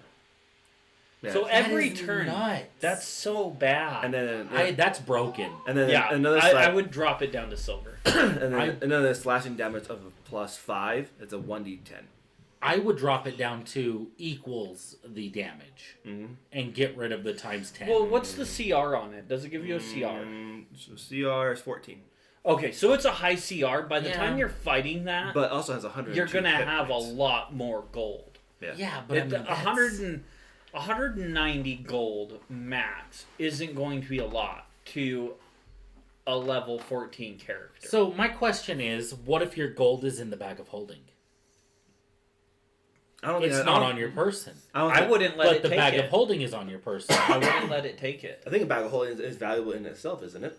Yeah. So That every is turn. nuts. That's so bad. And then That's broken. and then yeah, another I would drop it down to silver. and then I- another slashing damage of plus 5. It's a 1d10. I would drop it down to equals the damage Mm-hmm. and get rid of the times 10. Well, what's the CR on it? Does it give you a CR? So CR is 14, Okay, so it's a high CR. By the Yeah. time you're fighting that, but also has 100. you're gonna have a lot more gold. yeah, but I mean, 190 gold max isn't going to be a lot to a level 14 character. So my question is, what if your gold is in the bag of holding? I don't think It's I not don't- on your person, I wouldn't let but it the take bag it. of holding is on your person. I wouldn't let it take it. I think a bag of holding is valuable in itself, isn't it?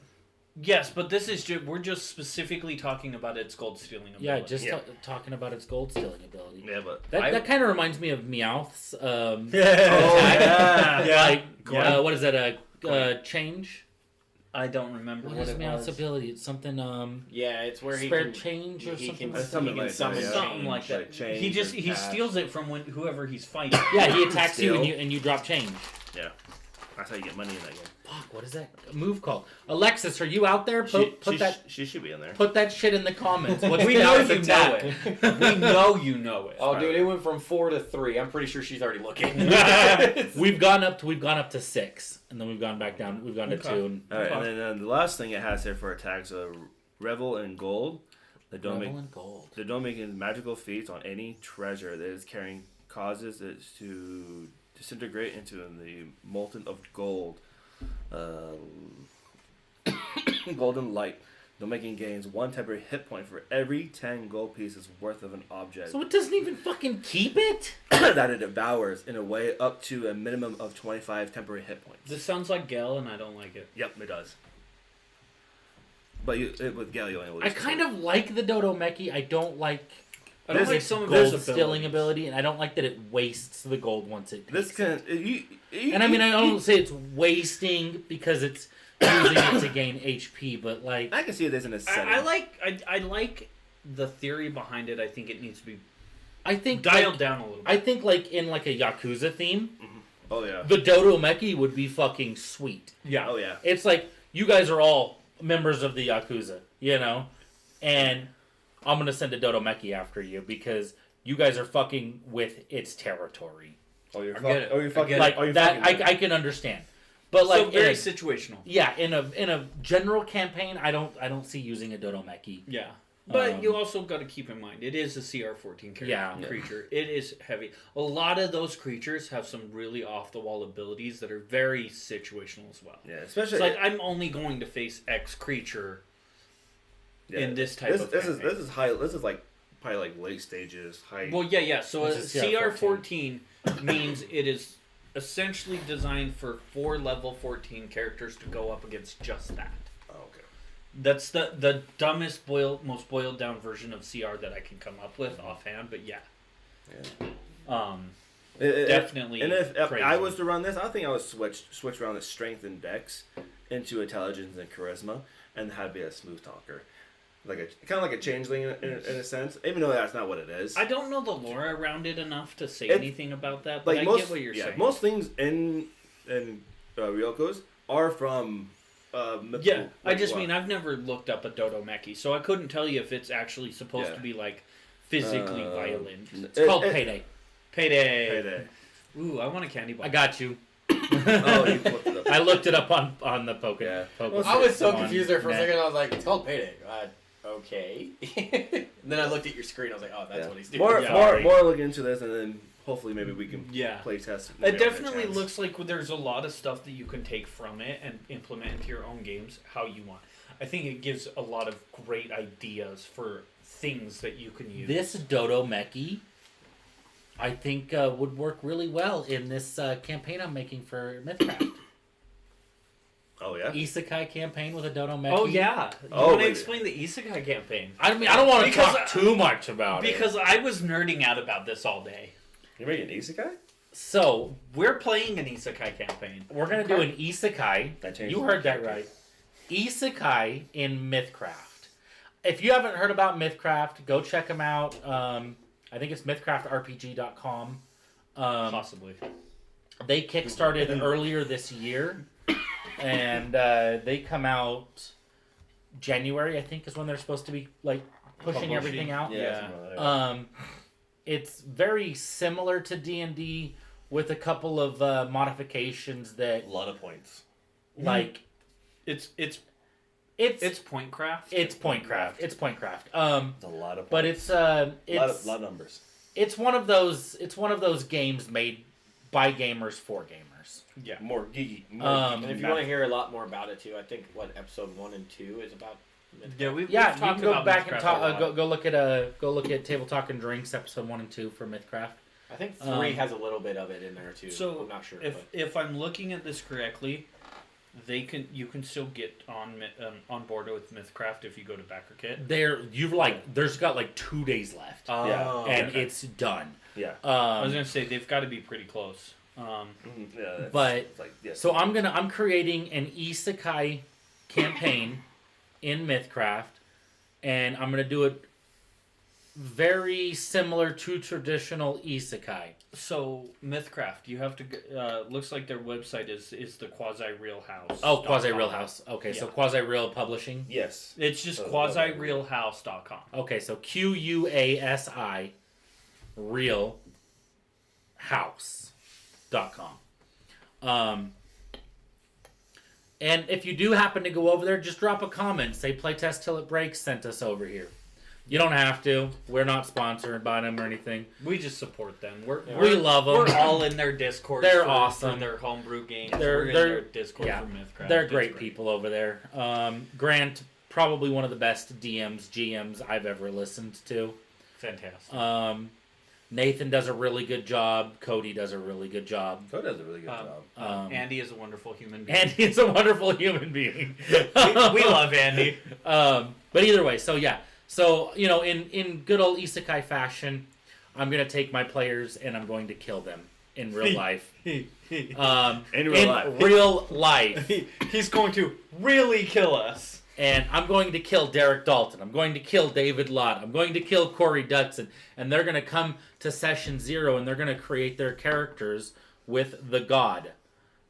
Yes, but this is we're just specifically talking about its gold stealing ability. Yeah, just Yeah. talking about its gold stealing ability. Yeah, but That kind of reminds me of Meowth's. yeah. Like, Yeah. what is that? Change? I don't remember What what is it Meowth's was. ability? It's something. Yeah, it's where he spare can change or he something. can, Like Something he can like that, summon yeah. Something like Change, that. like change He just and he cash. steals it from whoever he's fighting. Yeah, he attacks you Steal. and you drop change. Yeah, that's how you get money in that game. Fuck, what is that move called? Alexis, are you out there? She should be in there. Put that shit in the comments. What's We know Meowth's you know attack? it. We know you know it. Oh, dude, it went from 4 to 3. I'm pretty sure she's already looking. We've gone up to 6, and then we've gone back down. We've gone to Okay. 2. And All right, and then the last thing it has here for attacks are Revel in Gold. They don't Revel make in gold. they don't make magical feats on any treasure that is carrying, causes it to disintegrate into the molten of gold. Golden light. Don't making gains 1 temporary hit point for every 10 gold pieces worth of an object So it doesn't even fucking keep it. that it devours in a way up to a minimum of 25 temporary hit points. This sounds like Gale, and I don't like it. Yep, it does. But with Gale, you only lose I kind of like the Dodo Meki. I don't like I don't This like is some of gold his stealing abilities. ability, and I don't like that it wastes the gold once it. This takes it. can And I mean, I don't say it's wasting because it's using it to gain HP, but like, I can see it as in a setting. I like the theory behind it. I think it needs to be I think dialed like, down a little bit. I think like in like a Yakuza theme, Oh yeah. the Dodo Meki would be fucking sweet. yeah. Oh yeah. It's like you guys are all members of the Yakuza, you know, and I'm gonna send a Dodo Meki after you because you guys are fucking with its territory. Oh you're I get it. Oh you I fucking. get it. Like oh, you that, fucking. I can understand. But So like very in a, situational. yeah, in a general campaign, I don't see using a Dodo Meki. Yeah. But Um, you also got to keep in mind, it is a CR14 Yeah. creature. It is heavy. A lot of those creatures have some really off-the-wall abilities that are very situational as well. Yeah, especially It's like, I'm only going to face X creature in this type of This is campaign. high. This is like probably like late stages. High. Well, yeah. So a It's a CR14 means it is essentially designed for 4 level 14 characters to go up against just that. Oh, okay. That's the dumbest, most boiled down version of CR that I can come up with offhand, but yeah. Yeah. Definitely. And if crazy. I was to run this, I think I would switch around the strength and dex into intelligence and charisma, and have be a smooth talker, kind of like a changeling in a sense. Even though that's not what it is. I don't know the lore around it enough to say It- anything about that, but Like I get what you're saying. most things in Ryokos are from. Mythical, Yeah, I just well, mean I've never looked up a Dodo Meki, so I couldn't tell you if it's actually supposed Yeah. to be like physically violent. It's called Payday. Payday. Ooh, I want a candy bar. I got you. Oh, you looked it up. I looked it up on the Poke. Yeah. Poke I was so on confused there for a net. second. I was like, it's called Payday. Okay. And then I looked at your screen. I was like, oh, that's Yeah. what he's doing. More look into this, and then hopefully maybe we can Yeah. play test. It definitely looks like there's a lot of stuff that you can take from it and implement into your own games how you want. I think it gives a lot of great ideas for things that you can use. This Dodo Meki, I think, would work really well in this campaign I'm making for Mythcraft. Oh yeah. Isekai campaign with a Dodo Meki. Oh yeah. You Oh, want to maybe. explain the Isekai campaign? I mean, I don't want to Because- talk too much about it. Because I was nerding out about this all day. You're making an isekai? So, We're playing an Isekai campaign. we're going to do an Isekai. That changed You the heard that character. right. Isekai in Mythcraft. If you haven't heard about Mythcraft, go check them out. I think it's mythcraftrpg.com. Possibly. They kickstarted earlier this year, and they come out January, I think, is when they're supposed to be like pushing everything out. Yeah. something like that. It's very similar to D&D with a couple of modifications that, a lot of points. like, It's it's point craft. it's Pointcraft. It's Pointcraft. It's a lot of. But points. it's a it's lot of numbers. it's one of those games made by gamers for gamers. Yeah. More geeky. Um, And if you want to hear a lot more about it too, I think episode 1 and 2 is about. Yeah, we've Yeah, talked you can go about back and Mythcraft talk. a lot. Go look at Table Talk and Drinks episode 1 and 2 for Mythcraft. I think 3 has a little bit of it in there too. So I'm not sure. if I'm looking at this correctly, you can still get on board with Mythcraft if you go to BackerKit. There's got like 2 days left, Yeah. and okay. it's done. Yeah. I was gonna say they've got to be pretty close. Yeah. That's, But- it's like, yeah. So I'm creating an isekai campaign in Mythcraft, and I'm gonna do it very similar to traditional isekai. So Mythcraft, you have to. Looks like their website is the Quasi Real House. Oh, Quasi Real House. Okay, so Yeah. Quasi Real Publishing. Yes. It's just So, quasirealhouse.com. Okay, so QUASI Real House.com. And if you do happen to go over there, just drop a comment. Say Playtest Till It Breaks sent us over here. You don't have to. We're not sponsored by them or anything. We just support them. We love them. We're all in their Discord. They're for awesome. their homebrew games. They're- We're in they're- their Discord yeah. for Mythcraft. They're It's great people over there. Grant, probably one of the best DMs, GMs I've ever listened to. Fantastic. Nathan does a really good job. Cody does a really good job. Code does a really good job. Andy is a wonderful human being. And he's a wonderful human being. we love Andy. But either way, so yeah. So, in good old isekai fashion, I'm going to take my players and I'm going to kill them in real life. In real life. real life. He's going to really kill us. And I'm going to kill Derek Dalton. I'm going to kill David Lott. I'm going to kill Corey Dutson. And they're going to come to session 0 and they're going to create their characters with the god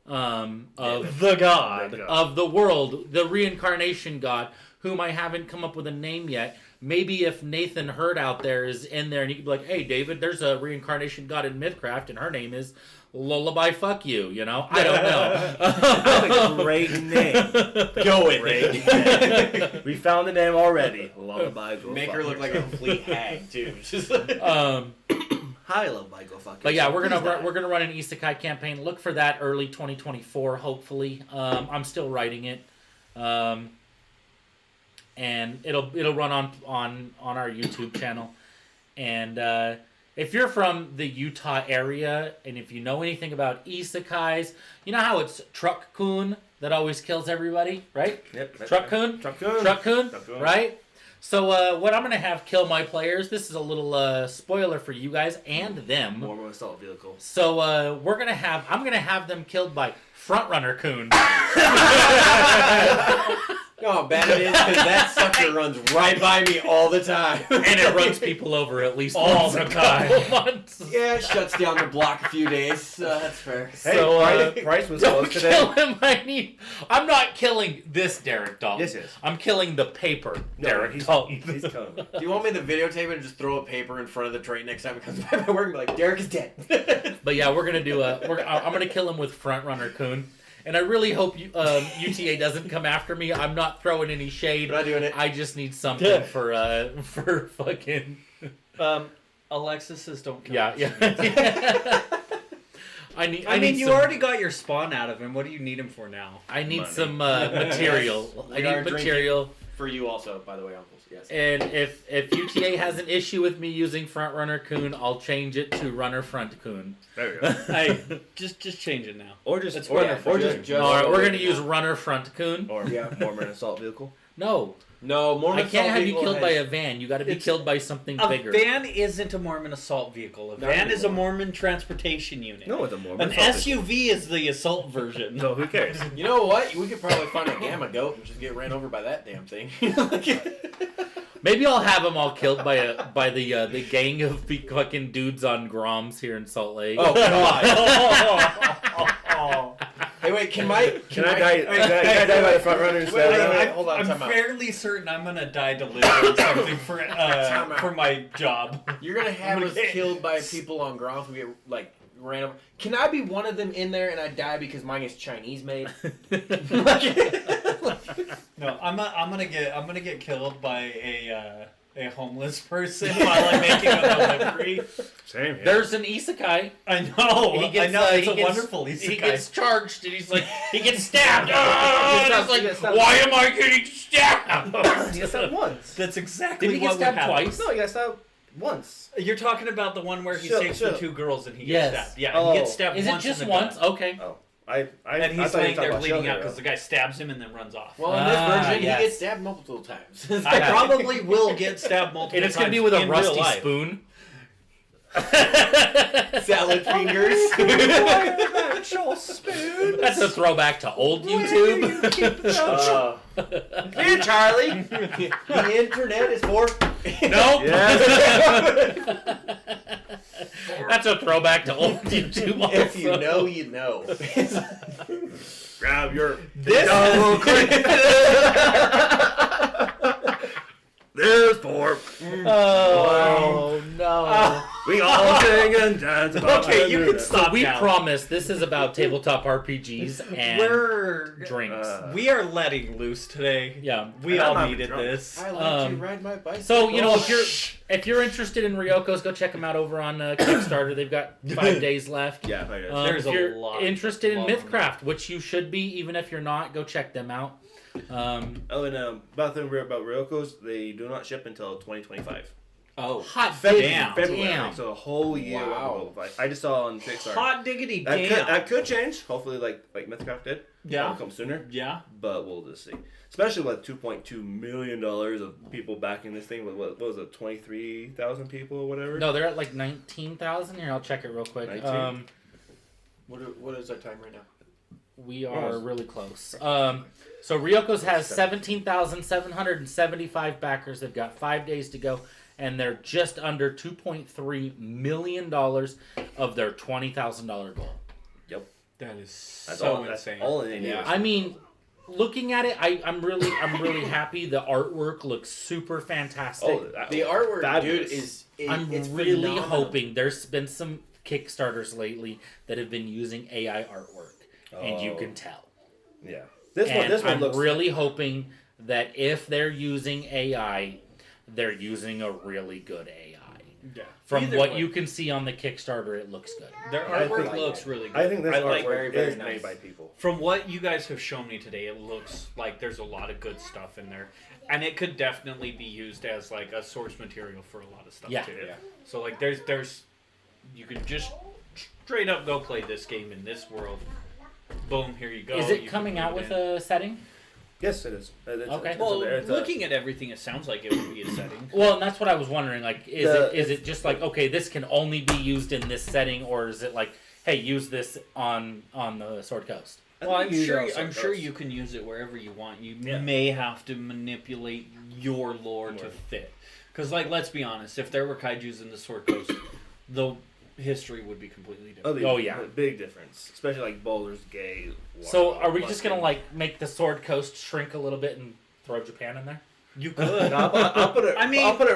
of The god. of the world, the reincarnation god, whom I haven't come up with a name yet. Maybe if Nathan Hurd out there is in there and he could be like, hey, David, there's a reincarnation god in Mythcraft and her name is Lullaby Fuck You, I don't know. That's a great name. Go with Great it. name. We found the name already. Lullaby. Go Make fuck her look like a complete hag too. Just like- Hi, Lullaby. Go fuck But yeah, yourself. we're gonna run an isekai campaign. Look for that early 2024, hopefully. I'm still writing it, and it'll run on our YouTube channel. And if you're from the Utah area, and if you know anything about isekais, you know how it's Truck-kun that always kills everybody, right? Yep. Truck-kun, Truck-kun. Truck-kun, Truck-kun. right? So what I'm gonna have kill my players. This is a little spoiler for you guys and them. Mormon assault vehicle. So I'm gonna have them killed by Frontrunner Coon. You know how bad it is because that sucker runs right by me all the time. And it runs people over at least All once the a time. couple months. Yeah, it shuts down the block a few days. That's fair. Hey, So, Price was Don't close kill today. him. I'm not killing this Derek Dalton. Yes, yes. I'm killing the paper Derek he's, Dalton. He's coming. Do you want me to videotape it and just throw a paper in front of the train next time it comes by my work and be like, Derek is dead? But yeah, we're gonna do I'm gonna kill him with Frontrunner Coon. And I really hope UTA doesn't come after me. I'm not throwing any shade. We're not doing it. I just need something for fucking. Alexis says don't kill Yeah, us. yeah. I I mean, need you some, already got your spawn out of him. What do you need him for now? I need money. some material. Yes, I we need are material. For you also, by the way, uncles. Yes. And if UTA has an issue with me using Frontrunner Coon, I'll change it to Runner Front Coon. There we go. Hey, just change it now. Or just, That's or, fine. or just, All right, we're gonna use Runner Front Coon. or Yeah. Mormon assault vehicle. No, No, Mormon I can't have you assault killed by vehicle a van. You got to be It's- killed by something A bigger. van isn't a Mormon assault vehicle. A Not van is a anymore. Mormon transportation unit. No, it's a Mormon An assault vehicle. SUV is the assault version. So who cares? You know what? We could probably find a gamma goat and just get ran over by that damn thing. Maybe I'll have them all killed by the gang of fucking dudes on Groms here in Salt Lake. Oh God! Hey, wait. Can I die? Can I die by the front runner instead? Wait, hold on, I'm time out. fairly certain I'm gonna die delivering something for my job. You're gonna have us killed by people on grounds. We get like ran over. Can I be one of them in there and I die because mine is Chinese made? No, I'm gonna get killed by a homeless person while I'm making a delivery. Same here. There's an isekai. I know. He gets, I know. It's he a gets- wonderful isekai. He gets charged, and he's like, he gets stabbed. And He he's gets like, stabbed. why am I getting stabbed? He got stabbed once. That's exactly Did he get what would stabbed happen. twice? No, he got stabbed once. You're talking about the one where he Sure, saves sure. the two girls and he Yes. gets stabbed. Yeah, Oh. he gets stabbed Is it once just in the once? gut. Okay. Oh, And I he's thought you laying were there talking bleeding about out because the guy stabs him and then runs off. Well, in this version, yes. he gets stabbed multiple times. I probably will get stabbed multiple And it's gonna times be with a in real rusty life. spoon. Salad fingers. Actual spoon. That's a throwback to old YouTube. Here, Charlie. The internet is for. Nope. Yes. That's a throwback to old YouTube. Also. If you know, you know. Grab your This double click. There's four. Oh no. We all sing and dance about Okay, you can it. stop. So we now. promise this is about tabletop RPGs and We're drinks. we are letting loose today. Yeah. We I'm all not needed drunk. this. I like to Um, ride my bicycle. So you know if you're interested in Ryokos, go check them out over on Kickstarter. They've got 5 days left. Yeah, I guess. There's if a you're lot interested in of them. Mythcraft, which you should be, even if you're not, go check them out. Oh, and about Ryokos, they do not ship until 2025. Oh, Hot Damn. February. Damn. So a whole year. Wow. I just saw on Kickstarter. hot diggity that damn. that could change. Hopefully, like Mythcraft did. Yeah. It'll come sooner. Yeah. But we'll just see. Especially with $2.2 million of people backing this thing. With what was it, 23,000 people or whatever? No, they're at like 19,000. Here, I'll check it real quick. 19? What is our time right now? We are really close. So Ryokos has 17,775 backers. They've got 5 days to go, and they're just under $2.3 million of their $20,000 goal. Yep. That is That's so all, that's insane. all they need. Yeah. I mean, looking at it, I'm really happy. The artwork looks super fantastic. Oh, The artwork, fabulous. dude, is I'm it's really phenomenal. hoping. There's been some Kickstarters lately that have been using AI artwork, and you Oh. can tell. Yeah. And This one I'm looks really hoping that if they're using AI, they're using a really good AI. Yeah. From Either what way, you can see on the Kickstarter, it looks good. their I artwork think- looks really good. I think this like artwork very, very is nice. made by people. From what you guys have shown me today, it looks like there's a lot of good stuff in there, and it could definitely be used as like a source material for a lot of stuff Yeah. too. Yeah. So like there's you could just straight up go play this game in this world. Boom, here you go. Is You it can coming put out it with in. a setting? Yes, it is. Okay. Well, looking at everything, it sounds like it would be a setting. Well, and that's what I was wondering. Like, is it just like, okay, this can only be used in this setting, or is it like, hey, use this on the Sword Coast? Well, I'm sure you can use it wherever you want. You may have to manipulate your lore to fit. Because, like, let's be honest, if there were kaijus in the Sword Coast, the history would be completely different. Oh, yeah. Big difference. Especially like Baldur's Gate. So, are we just gonna like make the Sword Coast shrink a little bit and throw Japan in there? You could. No, I'll put it. I mean, I'll put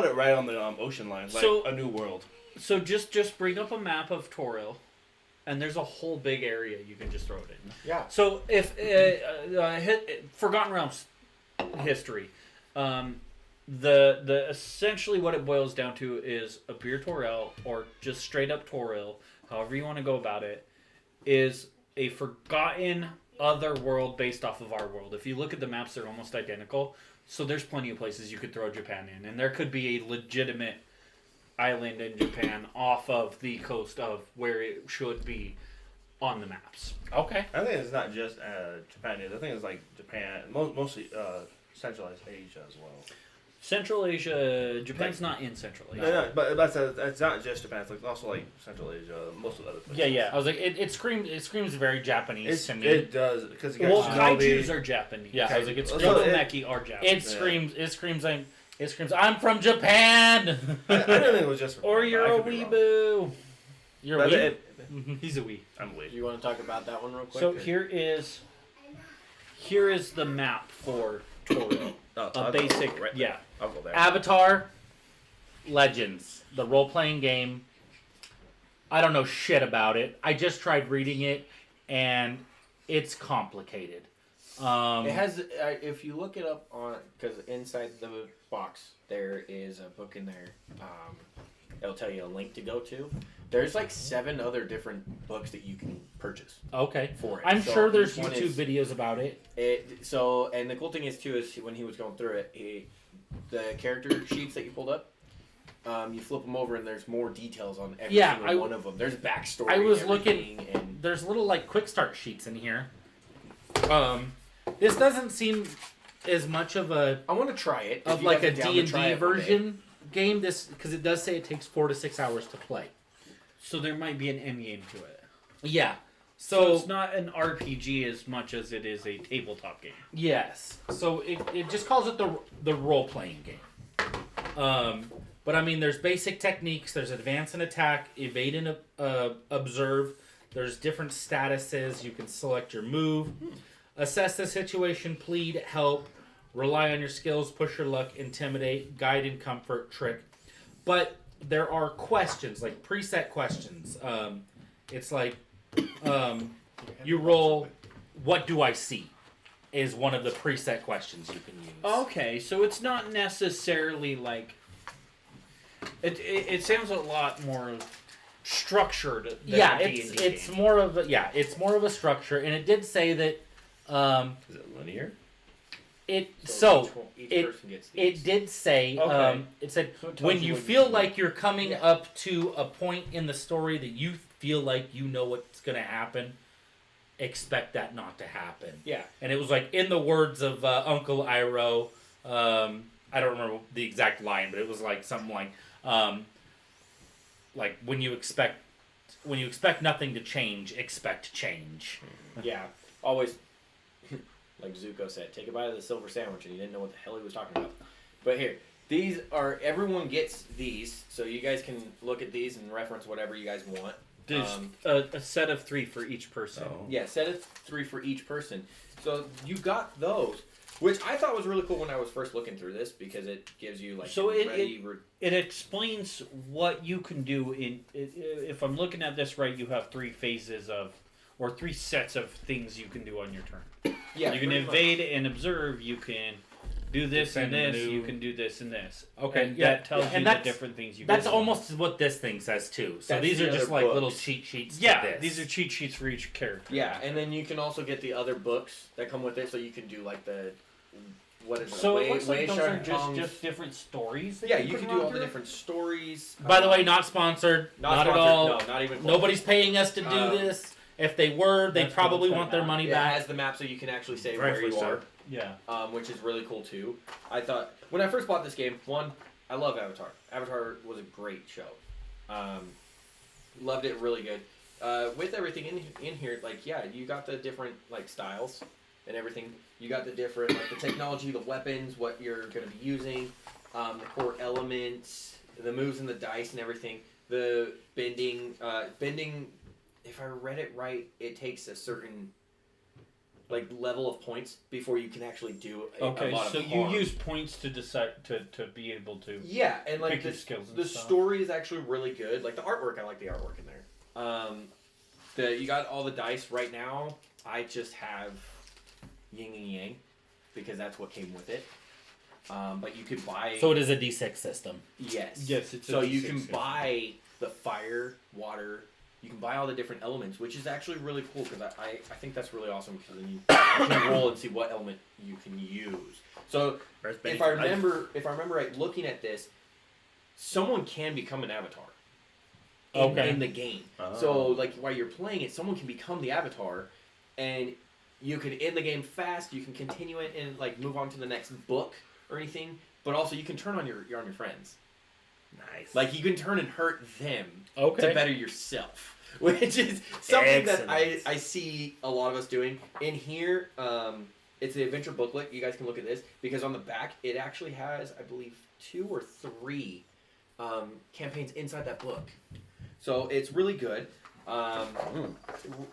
it right on the ocean lines, like So- a new world. So just bring up a map of Toril, and there's a whole big area you can just throw it in. Yeah. So if Forgotten Realms history, the essentially what it boils down to is a beer Toril or just straight up Toril, however you want to go about it, is a forgotten other world based off of our world. If you look at the maps, they're almost identical. So there's plenty of places you could throw Japan in, and there could be a legitimate island in Japan off of the coast of where it should be on the maps. Okay. I think it's not just Japan. I think it's like Japan, mostly centralized Asia as well. Central Asia, Japan's not in Central Asia. No, but it's not just Japan. It's like also like Central Asia, most of the other places. Yeah. I was like, it screams very Japanese to me. It does because you Well, got kaijus are Japanese. Yeah, I was like, Also, Yokomeki are Japanese. It screams. I'm from Japan. I don't think it was just. Or you're I a could be wrong. weeboo. You're a But wee? He's a wee. I'm a weeb. You want to talk about that one real quick? So here is the map for Toro. Oh, A I'll basic, go right yeah. I'll go there. Avatar Legends, the role playing game. I don't know shit about it. I just tried reading it, and it's complicated. It has, if you look it up on, because inside the box there is a book in there. It'll tell you a link to go to. There's like 7 other different books that you can purchase Okay. for it. I'm So sure there's each one YouTube videos about it. And the cool thing is too is when he was going through it, the character sheets that you pulled up, you flip them over and there's more details on every single one of them. There's backstory. I was and looking. everything, and There's little like quick start sheets in here. This doesn't seem as much of a I want to try it. of If you like a guys are down to try D&D it one day. version game. This because it does say it takes 4 to 6 hours to play. So there might be an end game to it. Yeah. So it's not an RPG as much as it is a tabletop game. Yes. So it just calls it the role playing game. But I mean, there's basic techniques. There's advance and attack, evade and observe. There's different statuses. You can select your move, assess the situation, plead, help, rely on your skills, push your luck, intimidate, guide and comfort, trick. But there are questions, like preset questions. It's like you roll, what do I see? Is one of the preset questions you can use. Okay, so it's not necessarily like it sounds a lot more structured than Yeah, a D&D it's game. more of a structure, and it did say that Is it linear? each each person gets these. it did say Okay. it said So it tells when you you what you feel can do. like you're coming up to a point in the story that you feel like you know what's going to happen, expect that not to happen. Yeah. And it was like in the words of Uncle Iroh, I don't remember the exact line, but it was like something like when you expect nothing to change, expect change. Yeah, always, like Zuko said, take a bite of the silver sandwich, and he didn't know what the hell he was talking about. But here, these are, everyone gets these, so you guys can look at these and reference whatever you guys want. There's a set of 3 for each person. Oh. Yeah, set of 3 for each person. So you got those, which I thought was really cool when I was first looking through this, because it gives you like So ready. it explains what you can do in. If I'm looking at this right, you have 3 phases of, or 3 sets of things you can do on your turn. Yeah, you can pretty evade and observe. You can do this and Defend, this. move. You can do this and this. Okay, and yeah, that tells and you the that's- different things you That's can do. almost what this thing says too. So That's these the are just other like books. little cheat sheets. to Yeah, this. these are cheat sheets for each character. Yeah, and then you can also get the other books that come with it, so you can do like the, what is it? So Wei- it looks like Wei those Shan are Tong's- just different stories. That Yeah, you can run do all the through? different stories. By the way, not sponsored. Not at sponsored, all. No, not even close. Nobody's paying us to do this. If they were, they'd That's probably what want their money It back. has the map so you can actually say Rightfully where you so. are. Yeah. which is really cool too. I thought when I first bought this game, I love Avatar. Avatar was a great show. Loved it really good. With everything in here, like you got the different like styles and everything. You got the different like the technology, the weapons, what you're gonna be using, the core elements, the moves and the dice and everything. The bending. If I read it right, it takes a certain like level of points before you can actually do a lot of so harm. you use points to decide to be able to Yeah, and like pick your skills and the stuff. story is actually really good. Like the artwork, I like the artwork in there. You got all the dice right now. I just have yin and yang because that's what came with it. But you could buy. So it is a D6 system. Yes. Yes, it's a so you D6 can system. buy the fire, water. You can buy all the different elements, which is actually really cool because I think that's really awesome because then you can roll and see what element you can use. So if I remember right, looking at this, someone can become an avatar in the game. Oh. So like while you're playing it, someone can become the avatar, and you can end the game fast. You can continue it and like move on to the next book or anything. But also you can turn on your friends. Nice. Like you can turn and hurt them Okay. to better yourself, which is something that Excellent. I see a lot of us doing. In here, it's the adventure booklet. You guys can look at this because on the back it actually has, I believe, 2 or 3 campaigns inside that book. So it's really good.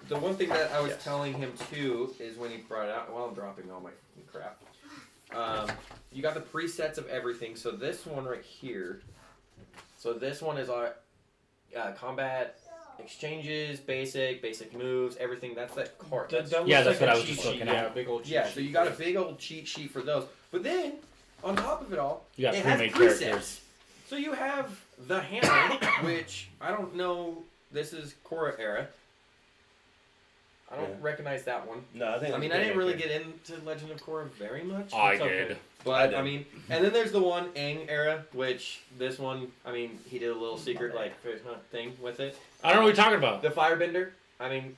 The one thing that I was telling him too is when he brought it out, while I'm dropping all my crap, you got the presets of everything. So this one right here. So this one is our combat exchanges, basic moves, everything. That's that card. That Yeah, looks that's like what a I was cheat just sheet, looking yeah, at. big old cheat Yeah, sheet. so you got a big old cheat sheet for those. But then, on top of it all, You got it has pre-made presets. characters. So you have the hammer, which I don't know. This is Korra era. I don't recognize that one. No, I think. I mean, I didn't really get into Legend of Korra very much. I It's okay. did. But I mean, and then there's the one Aang era, which this one, I mean, he did a little secret like thing with it. I don't know what you're talking about. The Firebender. I mean,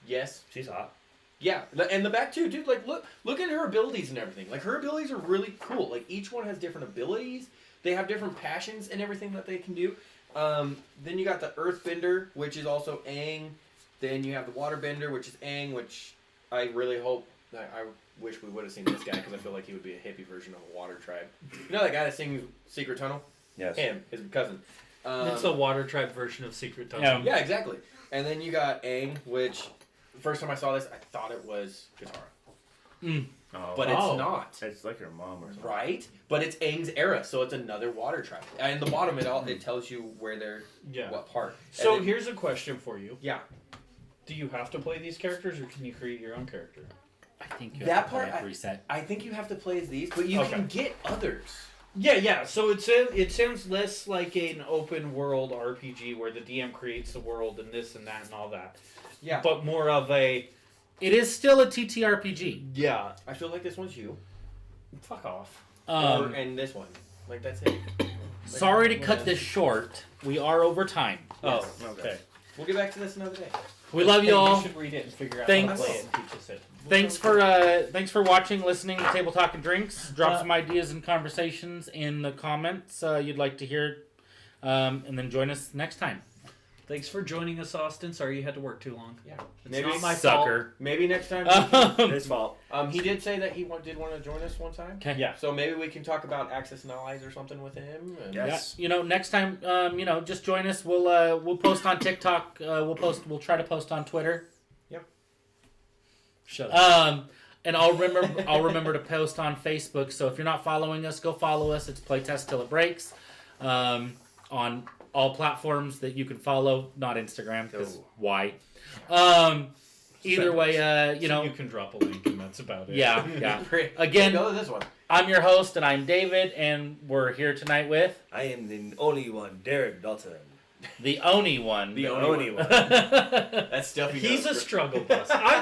yes, She's hot. yeah, and the back too, dude. Like, look at her abilities and everything. Like, her abilities are really cool. Like, each one has different abilities. They have different passions and everything that they can do. Then you got the Earthbender, which is also Aang. Then you have the Waterbender, which is Aang, which I really hope. I wish we would have seen this guy because I feel like he would be a hippie version of a water tribe. You know that guy that sings Secret Tunnel? Yes. Him, his cousin. It's a water tribe version of Secret Tunnel. Yeah. Yeah, exactly. And then you got Aang, which the first time I saw this, I thought it was Katara, Oh. but it's not. It's like your mom or something. Right? But it's Aang's era, so it's another water tribe. And the bottom, it tells you where they're, Yeah. what part. So And then- here's a question for you. yeah, Do you have to play these characters, or can you create your own character? I think you That have to part, play it reset. I think you have to play as these, but you Okay. can get others. Yeah. So it sounds less like an open world RPG where the DM creates the world and this and that and all that. Yeah. But more of a It is still a TTRPG. yeah. I feel like this one's you, Fuck off. and this one. Like, that's it. Sorry to cut this short. We are over time. Oh, Okay. okay. We'll get back to this another day. We love Hey, you all. You should read it and figure out Thanks. how to play it and teach us it. Thanks for watching, listening to Table Talk and Drinks. Drop some ideas and conversations in the comments you'd like to hear, and then join us next time. Thanks for joining us, Austin. Sorry you had to work too long. Yeah. It's Maybe not my Sucker. Maybe next time. His fault. He did say that he did want to join us one time. Okay. Yeah. So maybe we can talk about Access and Allies or something with him. And Yes. Yeah, next time, just join us. We'll post on TikTok. We'll try to post on Twitter. Shut up. And I'll remember to post on Facebook. So if you're not following us, go follow us. It's Playtest Till It Breaks. On all platforms that you can follow, not Instagram, because why? Either way, So you can drop a link and that's about it. yeah. Again, Again, go to this one. I'm your host, and I'm David, and we're here tonight with I am the only one, Derek Dalton. the only one. The only one. That's stuff. He's a struggle bus. I'm